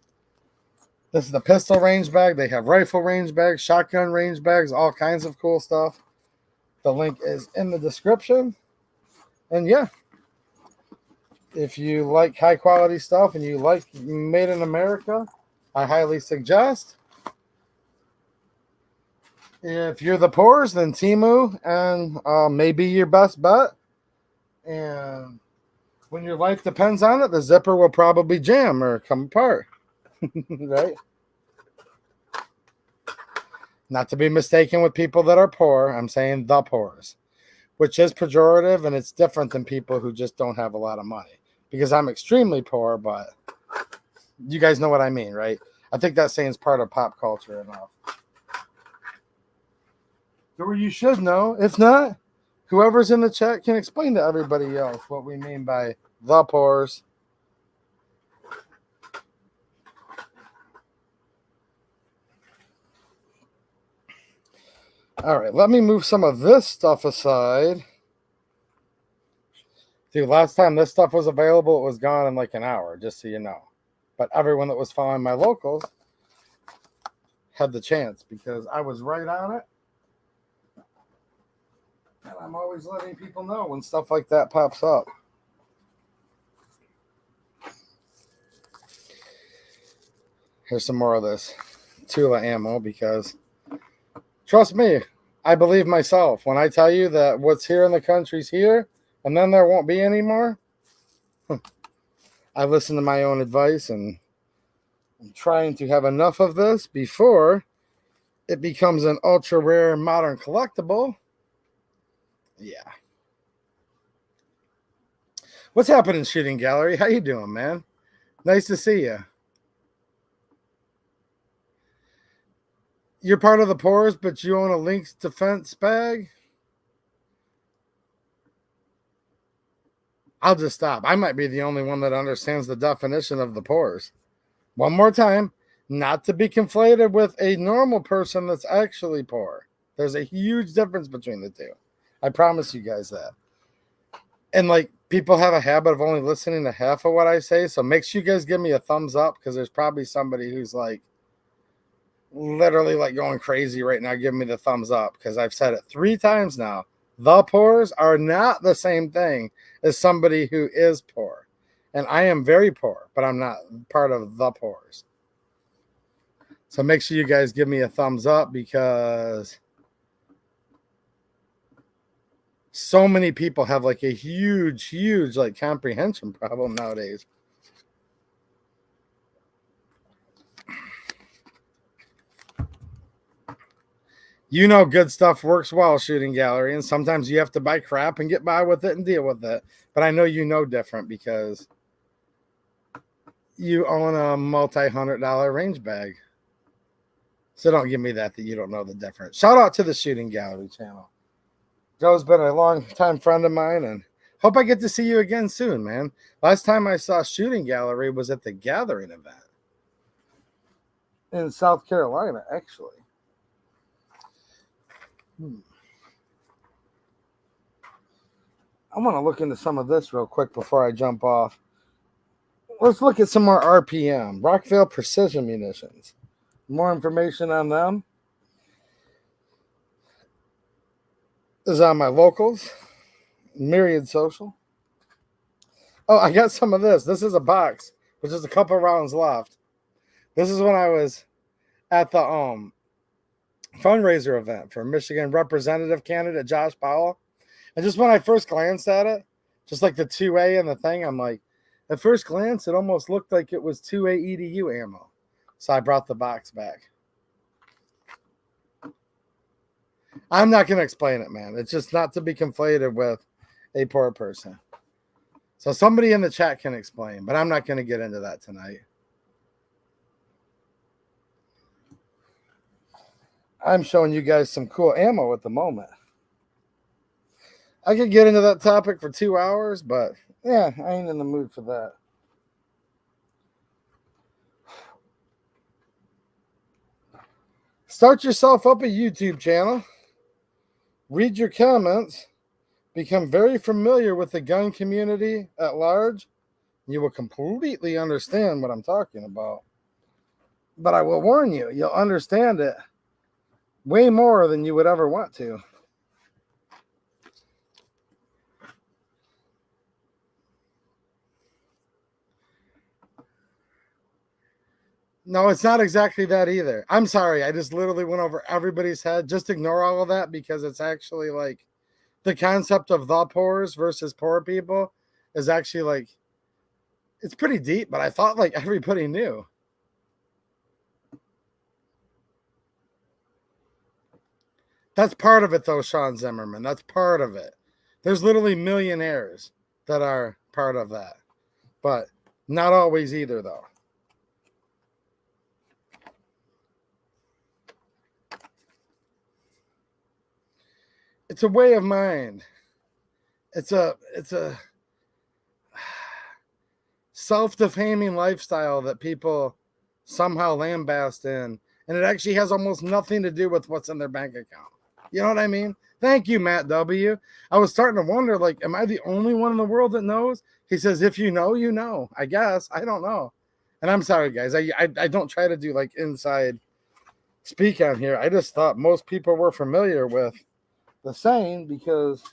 This is the pistol range bag. They have rifle range bags, shotgun range bags, all kinds of cool stuff. The link is in the description. And yeah, if you like high quality stuff and you like made in America, I highly suggest. If you're the poors, then Temu and maybe your best bet. And when your life depends on it, the zipper will probably jam or come apart. Right? Not to be mistaken with people that are poor. I'm saying the poors, which is pejorative, and it's different than people who just don't have a lot of money. Because I'm extremely poor, but you guys know what I mean, right? I think that saying is part of pop culture enough. Or you should know. If not, whoever's in the chat can explain to everybody else what we mean by the poors. All right, let me move some of this stuff aside. Dude, last time this stuff was available, it was gone in like an hour, just so you know. But everyone that was following my locals had the chance because I was right on it. And I'm always letting people know when stuff like that pops up. Here's some more of this Tula ammo because, trust me, I believe myself when I tell you that what's here in the country's here and then there won't be any more. I listen to my own advice and I'm trying to have enough of this before it becomes an ultra rare modern collectible. Yeah. What's happening, Shooting Gallery? How you doing, man? Nice to see you. You're part of the poors, but you own a Lynx Defense bag? I'll just stop. I might be the only one that understands the definition of the poors. One more time, not to be conflated with a normal person that's actually poor. There's a huge difference between the two. I promise you guys that. And like people have a habit of only listening to half of what I say. So make sure you guys give me a thumbs up because there's probably somebody who's like literally like going crazy right now. Give me the thumbs up because I've said it 3 times now. The poors are not the same thing as somebody who is poor. And I am very poor, but I'm not part of the poors. So make sure you guys give me a thumbs up because so many people have like a huge like comprehension problem nowadays. You know, good stuff works well, Shooting Gallery, and sometimes you have to buy crap and get by with it and deal with it. But I know you know different because you own a multi-$100 range bag. So don't give me that you don't know the difference. Shout out to the Shooting Gallery channel. Joe's been a long-time friend of mine, and hope I get to see you again soon, man. Last time I saw Shooting Gallery was at the Gathering event in South Carolina, actually. I want to look into some of this real quick before I jump off. Let's look at some more RPM. Rockville Precision Munitions. More information on them is on my locals. Myriad Social. Oh, I got some of this. This is a box, which is a couple rounds left. This is when I was at the fundraiser event for Michigan Representative candidate Josh Powell. And just when I first glanced at it, just like the 2A and the thing, I'm like, at first glance, it almost looked like it was 2A EDU ammo. So I brought the box back. I'm not going to explain it, man. It's just not to be conflated with a poor person. So somebody in the chat can explain, but I'm not going to get into that tonight. I'm showing you guys some cool ammo at the moment. I could get into that topic for 2 hours, but yeah, I ain't in the mood for that. Start yourself up a YouTube channel. Read your comments. Become very familiar with the gun community at large. You will completely understand what I'm talking about. But I will warn you, you'll understand it way more than you would ever want to. No, it's not exactly that either. I'm sorry. I just literally went over everybody's head. Just ignore all of that because it's actually like the concept of the poors versus poor people is actually like, it's pretty deep, but I thought like everybody knew. That's part of it, though, Sean Zimmerman. That's part of it. There's literally millionaires that are part of that, but not always either, though. It's a way of mind. It's a self-defaming lifestyle that people somehow lambast in, and it actually has almost nothing to do with what's in their bank account. You know what I mean? Thank you, Matt W. I was starting to wonder, like, am I the only one in the world that knows? He says, if you know, you know. I guess. I don't know. And I'm sorry, guys. I don't try to do, like, inside speak on here. I just thought most people were familiar with the saying because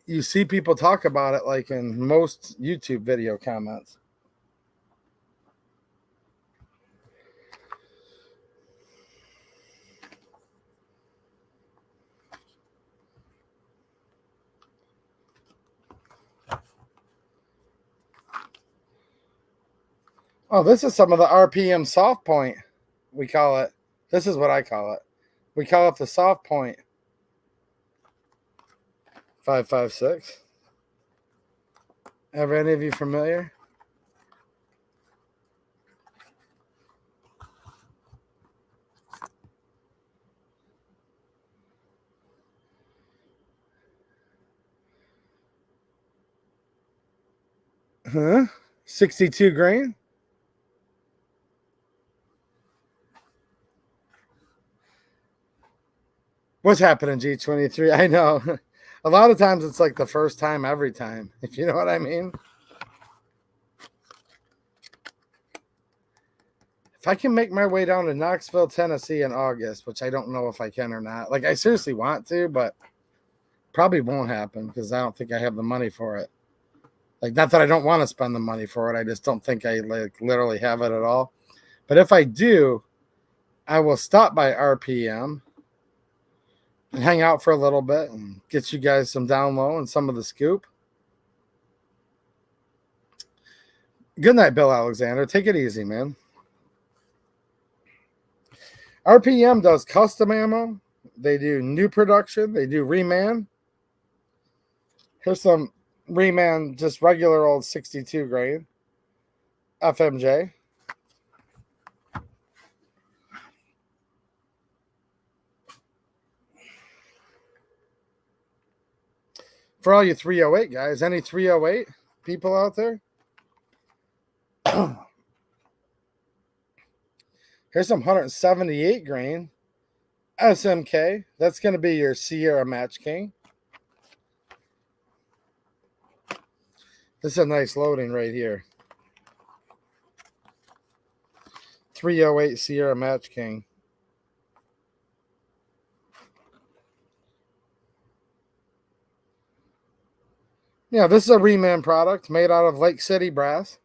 you see people talk about it, like, in most YouTube video comments. Oh, this is some of the RPM soft point. We call it. This is what I call it. We call it the soft point. 5.56. Ever any of you familiar? Huh? 62 grain? What's happening, G23? I know. A lot of times it's like the first time every time, if you know what I mean. If I can make my way down to Knoxville, Tennessee in August, which I don't know if I can or not. Like, I seriously want to, but probably won't happen because I don't think I have the money for it. Like, not that I don't want to spend the money for it. I just don't think I like literally have it at all. But if I do, I will stop by RPM and hang out for a little bit and get you guys some down low and some of the scoop. Good night, Bill Alexander. Take it easy, man. RPM does custom ammo. They do new production. They do reman. Here's some reman, just regular old 62 grain FMJ. For all you 308 guys, any 308 people out there? Here's some 178 grain SMK. That's going to be your Sierra Match King. This is a nice loading right here. 308 Sierra Match King. Yeah, this is a reman product made out of Lake City brass.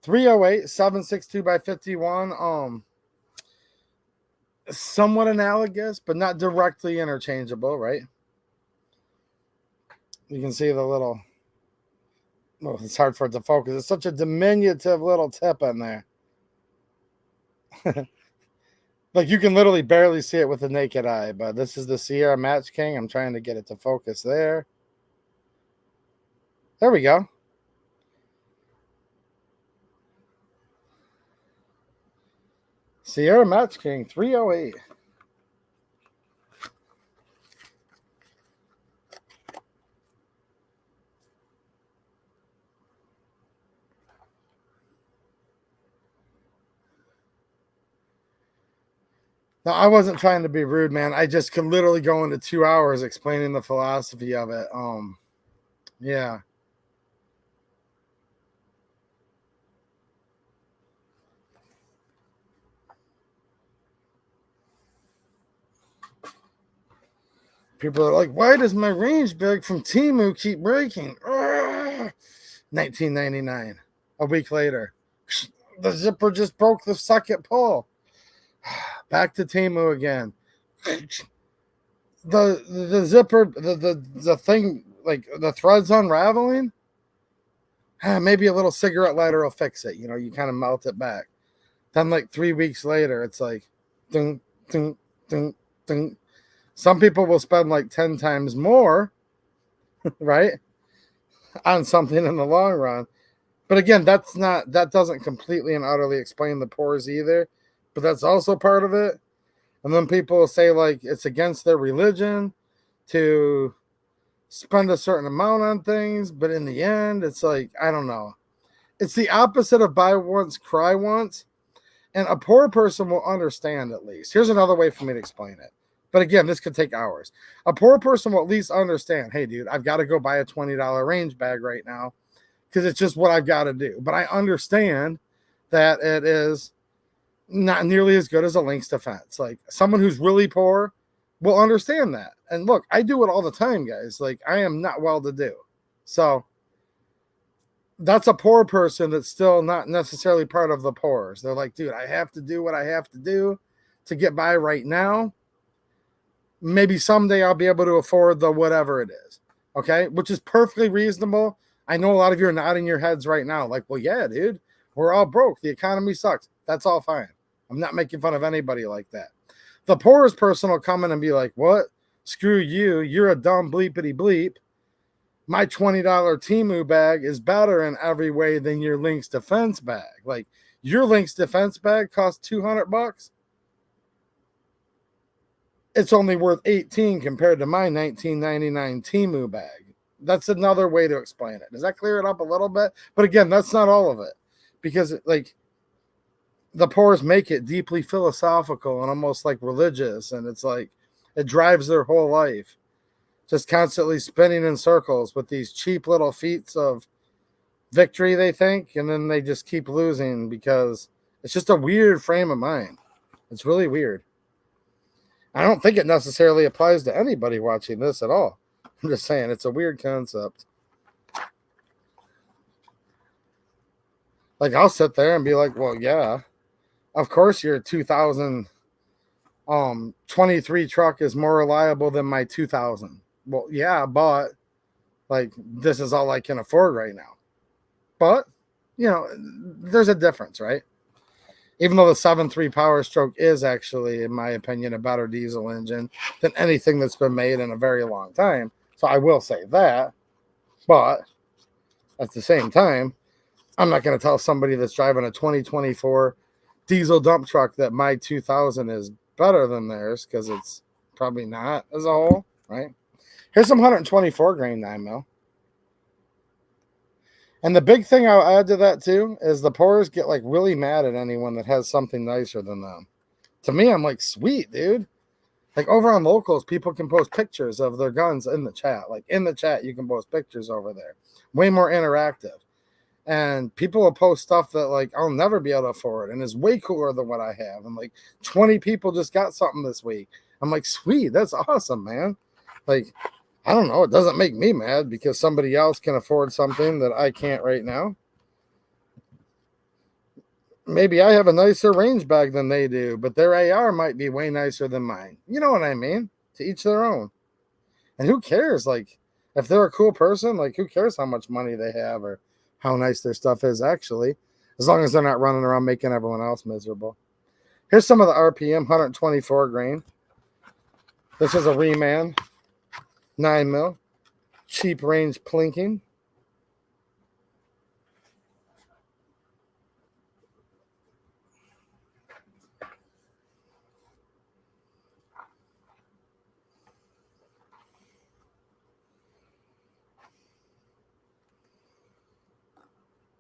.308 7.62 by 51. Somewhat analogous, but not directly interchangeable, right? You can see the little. Oh, it's hard for it to focus. It's such a diminutive little tip in there. Like, you can literally barely see it with the naked eye, but this is the Sierra Match King. I'm trying to get it to focus there. There we go. Sierra Match King 308. No, I wasn't trying to be rude, man. I just could literally go into 2 hours explaining the philosophy of it. Yeah. People are like, why does my range bag from Temu keep breaking? Ugh. $19.99. A week later, the zipper just broke the second pull. Back to Temu again. The zipper, the thing, like the threads unraveling. Maybe a little cigarette lighter will fix it. You know, you kind of melt it back. Then, like 3 weeks later, it's like, ding, ding, ding, ding. Some people will spend like 10 times more, right, on something in the long run. But again, that doesn't completely and utterly explain the pores either. But that's also part of it. And then people will say like it's against their religion to spend a certain amount on things, but in the end, it's like, I don't know. It's the opposite of buy once, cry once. And a poor person will understand at least. Here's another way for me to explain it. But again, this could take hours. A poor person will at least understand, hey, dude, I've got to go buy a $20 range bag right now because it's just what I've got to do. But I understand that it is not nearly as good as a Lynx Defense. Like someone who's really poor will understand that. And look, I do it all the time, guys. Like I am not well to do. So that's a poor person that's still not necessarily part of the poors. They're like, dude, I have to do what I have to do to get by right now. Maybe someday I'll be able to afford the whatever it is. Okay. Which is perfectly reasonable. I know a lot of you are nodding your heads right now. Like, well, yeah, dude, we're all broke. The economy sucks. That's all fine. I'm not making fun of anybody like that. The poorest person will come in and be like, what? Screw you. You're a dumb bleepity bleep. My $20 Temu bag is better in every way than your Lynx Defense bag. Like your Lynx Defense bag costs $200. It's only worth 18 compared to my 19.99 Temu bag. That's another way to explain it. Does that clear it up a little bit? But again, that's not all of it, because like the poors make it deeply philosophical and almost like religious, and it's like it drives their whole life, just constantly spinning in circles with these cheap little feats of victory, they think, and then they just keep losing because it's just a weird frame of mind. It's really weird. I don't think it necessarily applies to anybody watching this at all. I'm just saying it's a weird concept. Like I'll sit there and be like, well, yeah, of course your 2023 truck is more reliable than my 2000. Well, yeah, but like this is all I can afford right now. But, you know, there's a difference, right? Even though the 7.3 Power Stroke is actually, in my opinion, a better diesel engine than anything that's been made in a very long time. So I will say that. But at the same time, I'm not going to tell somebody that's driving a 2024 diesel dump truck that my 2000 is better than theirs, because it's probably not as a whole, right? Here's some 124 grain 9 mil. And the big thing I'll add to that too is the poors get like really mad at anyone that has something nicer than them. To me, I'm like, sweet, dude. Like over on Locals, people can post pictures of their guns in the chat. Like in the chat, you can post pictures over there. Way more interactive. And people will post stuff that like I'll never be able to afford and is way cooler than what I have. And like 20 people just got something this week. I'm like, sweet, that's awesome, man. Like, I don't know. It doesn't make me mad because somebody else can afford something that I can't right now. Maybe I have a nicer range bag than they do, but their AR might be way nicer than mine. You know what I mean? To each their own. And who cares? Like, if they're a cool person, like, who cares how much money they have or how nice their stuff is, actually, as long as they're not running around making everyone else miserable. Here's some of the RPM, 124 grain. This is a Reman 9 mil, cheap range plinking.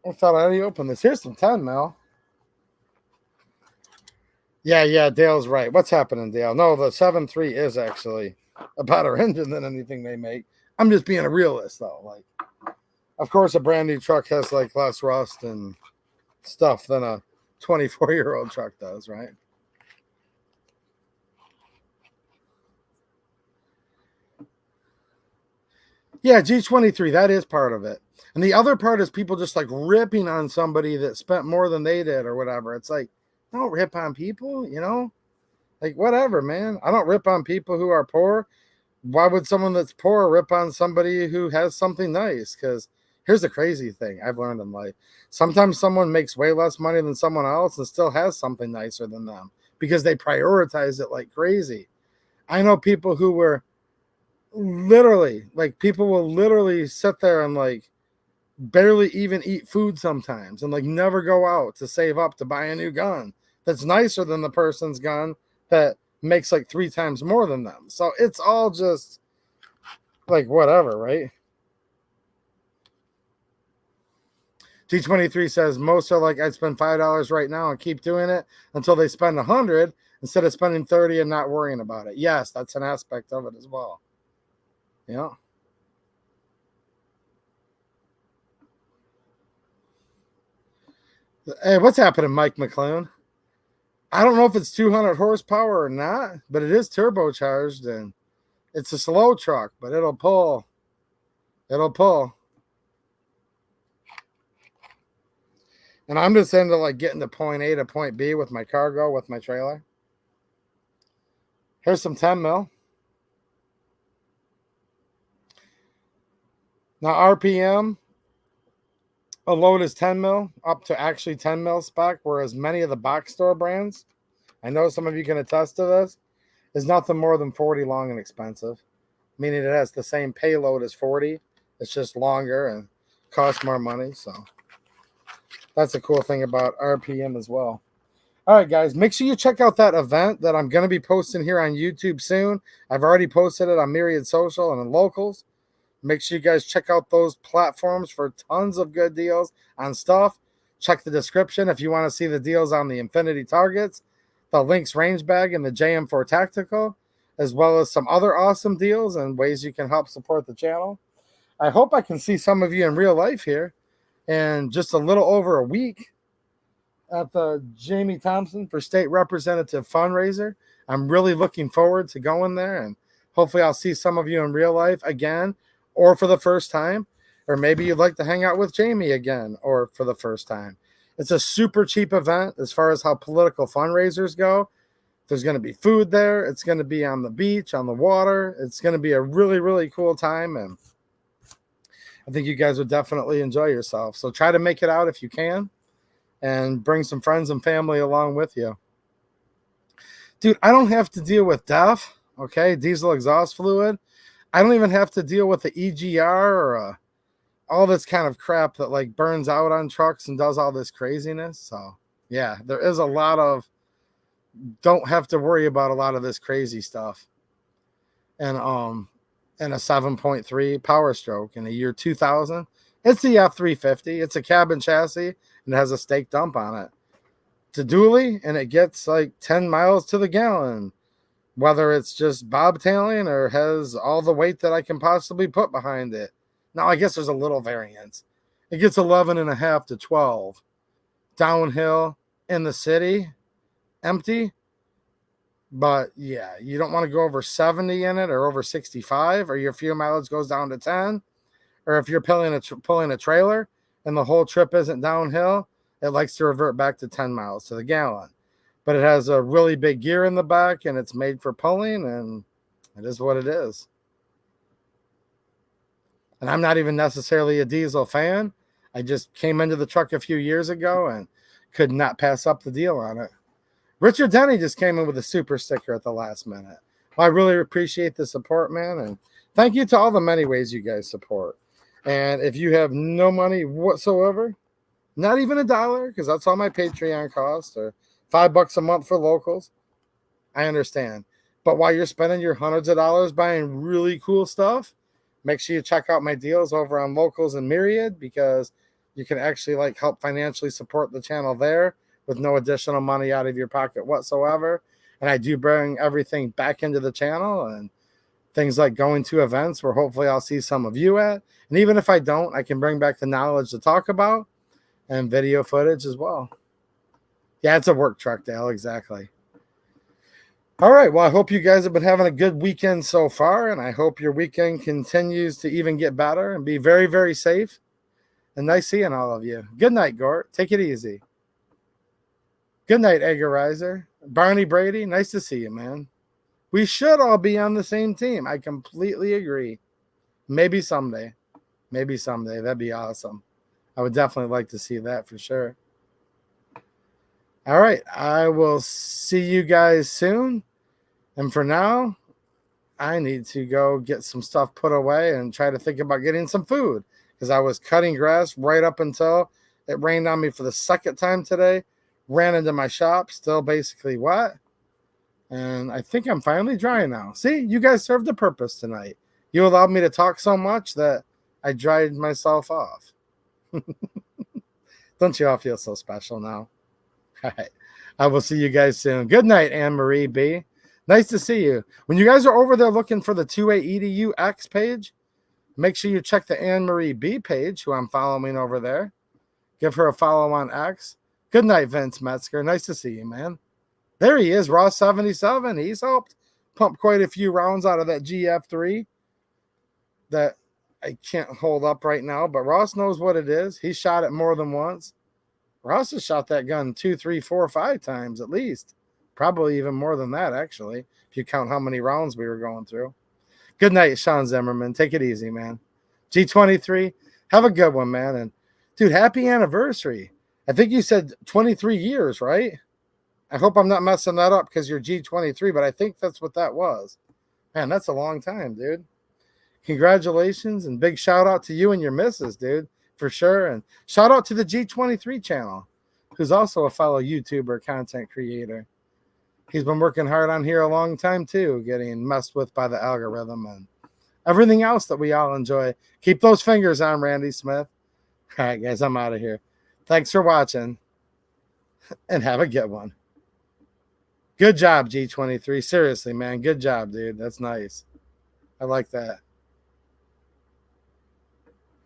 I thought I already opened this. Here's some 10 mil. Yeah, Dale's right. What's happening, Dale? No, the 7.3 is actually a better engine than anything they make. I'm just being a realist, though. Like, of course, a brand new truck has like less rust and stuff than a 24-year-old truck does, right? Yeah, G23, that is part of it. And the other part is people just like ripping on somebody that spent more than they did or whatever. It's like, don't rip on people, you know? Like, whatever, man. I don't rip on people who are poor. Why would someone that's poor rip on somebody who has something nice? Because here's the crazy thing I've learned in life. Sometimes someone makes way less money than someone else and still has something nicer than them because they prioritize it like crazy. I know people who were literally, like, people will literally sit there and like barely even eat food sometimes and like never go out to save up to buy a new gun that's nicer than the person's gun that makes like 3 times more than them. So it's all just like whatever, right? G23 says most are like, I'd spend $5 right now and keep doing it until they spend 100 instead of spending 30 and not worrying about it. Yes, that's an aspect of it as well. Yeah. Hey, what's happening, Mike McClone? I don't know if it's 200 horsepower or not, but it is turbocharged and it's a slow truck, but it'll pull. It'll pull. And I'm just into like getting to point A to point B with my cargo, with my trailer. Here's some 10 mil. Now RPM, a load is 10 mil, up to actually 10 mil spec, whereas many of the box store brands, I know some of you can attest to this, is nothing more than 40 long and expensive, meaning it has the same payload as 40. It's just longer and costs more money. So that's a cool thing about RPM as well. All right, guys, make sure you check out that event that I'm going to be posting here on YouTube soon. I've already posted it on Myriad Social and in Locals. Make sure you guys check out those platforms for tons of good deals on stuff. Check the description if you want to see the deals on the Infinity targets, the Lynx range bag, and the JM4 Tactical, as well as some other awesome deals and ways you can help support the channel. I hope I can see some of you in real life here in just a little over a week at the Jamie Thompson for State Representative fundraiser. I'm really looking forward to going there, and hopefully I'll see some of you in real life again, or for the first time, or maybe you'd like to hang out with Jamie again, or for the first time. It's a super cheap event as far as how political fundraisers go. There's going to be food there. It's going to be on the beach, on the water. It's going to be a really, really cool time, and I think you guys would definitely enjoy yourself. So try to make it out if you can, and bring some friends and family along with you. Dude, I don't have to deal with DEF, okay, diesel exhaust fluid. I don't even have to deal with the EGR or all this kind of crap that like burns out on trucks and does all this craziness. So yeah, there is a lot of, don't have to worry about a lot of this crazy stuff. And in a 7.3 Power Stroke in the year 2000, it's the F350. It's a cabin chassis and it has a stake dump on it. It's a dually and it gets like 10 miles to the gallon, whether it's just bobtailing or has all the weight that I can possibly put behind it. Now, I guess there's a little variance. It gets 11.5 to 12 downhill in the city, empty. But yeah, you don't want to go over 70 in it or over 65, or your fuel mileage goes down to 10. Or if you're pulling a trailer and the whole trip isn't downhill, it likes to revert back to 10 miles to the gallon. But it has a really big gear in the back and it's made for pulling, and it is what it is. And I'm not even necessarily a diesel fan. I just came into the truck a few years ago and could not pass up the deal on it. Richard Denny just came in with a super sticker at the last minute. Well, I really appreciate the support, man. And thank you to all the many ways you guys support. And if you have no money whatsoever, not even $1, because that's all my Patreon costs, or $5 a month for locals, I understand. But while you're spending your hundreds of dollars buying really cool stuff, make sure you check out my deals over on Locals and Myriad, because You can actually like help financially support the channel there with no additional money out of your pocket whatsoever. And I do bring everything back into the channel, and things like going to events where hopefully I'll see some of you at. And even if I don't, I can bring back the knowledge to talk about and video footage as well. Yeah, it's a work truck, Dale. Exactly. All right. Well, I hope you guys have been having a good weekend so far, and I hope your weekend continues to even get better and be very, very safe. And nice seeing all of you. Good night, Gort. Take it easy. Good night, Eggerizer. Barney Brady, nice to see you, man. We should all be on the same team. I completely agree. Maybe someday. Maybe someday. That'd be awesome. I would definitely like to see that for sure. All right. I will see you guys soon. And for now, I need to go get some stuff put away and try to think about getting some food, because I was cutting grass right up until it rained on me for the second time today. Ran into my shop, still basically wet. And I think I'm finally dry now. See, you guys served a purpose tonight. You allowed me to talk so much that I dried myself off. Don't you all feel so special now? All right. I will see you guys soon. Good night, Anne-Marie B. Nice to see you. When you guys are over there looking for the 2A EDUX page, make sure you check the Anne-Marie B page, who I'm following over there. Give her a follow on X. Good night, Vince Metzger. Nice to see you, man. There he is, Ross 77. He's helped pump quite a few rounds out of that GF3 that I can't hold up right now, but Ross knows what it is. He shot it more than once. Ross has shot that gun 2, 3, 4, 5 times at least. Probably even more than that, actually, if you count how many rounds we were going through. Good night, Sean Zimmerman. Take it easy, man. G23, have a good one, man. And, dude, happy anniversary. I think you said 23 years, right? I hope I'm not messing that up because you're G23, but I think that's what that was. Man, that's a long time, dude. Congratulations, and big shout out to you and your missus, dude, for sure. And shout out to the G23 channel, who's also a fellow YouTuber content creator. He's been working hard on here a long time, too, getting messed with by the algorithm and everything else that we all enjoy. Keep those fingers on, Randy Smith. All right, guys, I'm out of here. Thanks for watching, and have a good one. Good job, G23. Seriously, man. Good job, dude. That's nice. I like that.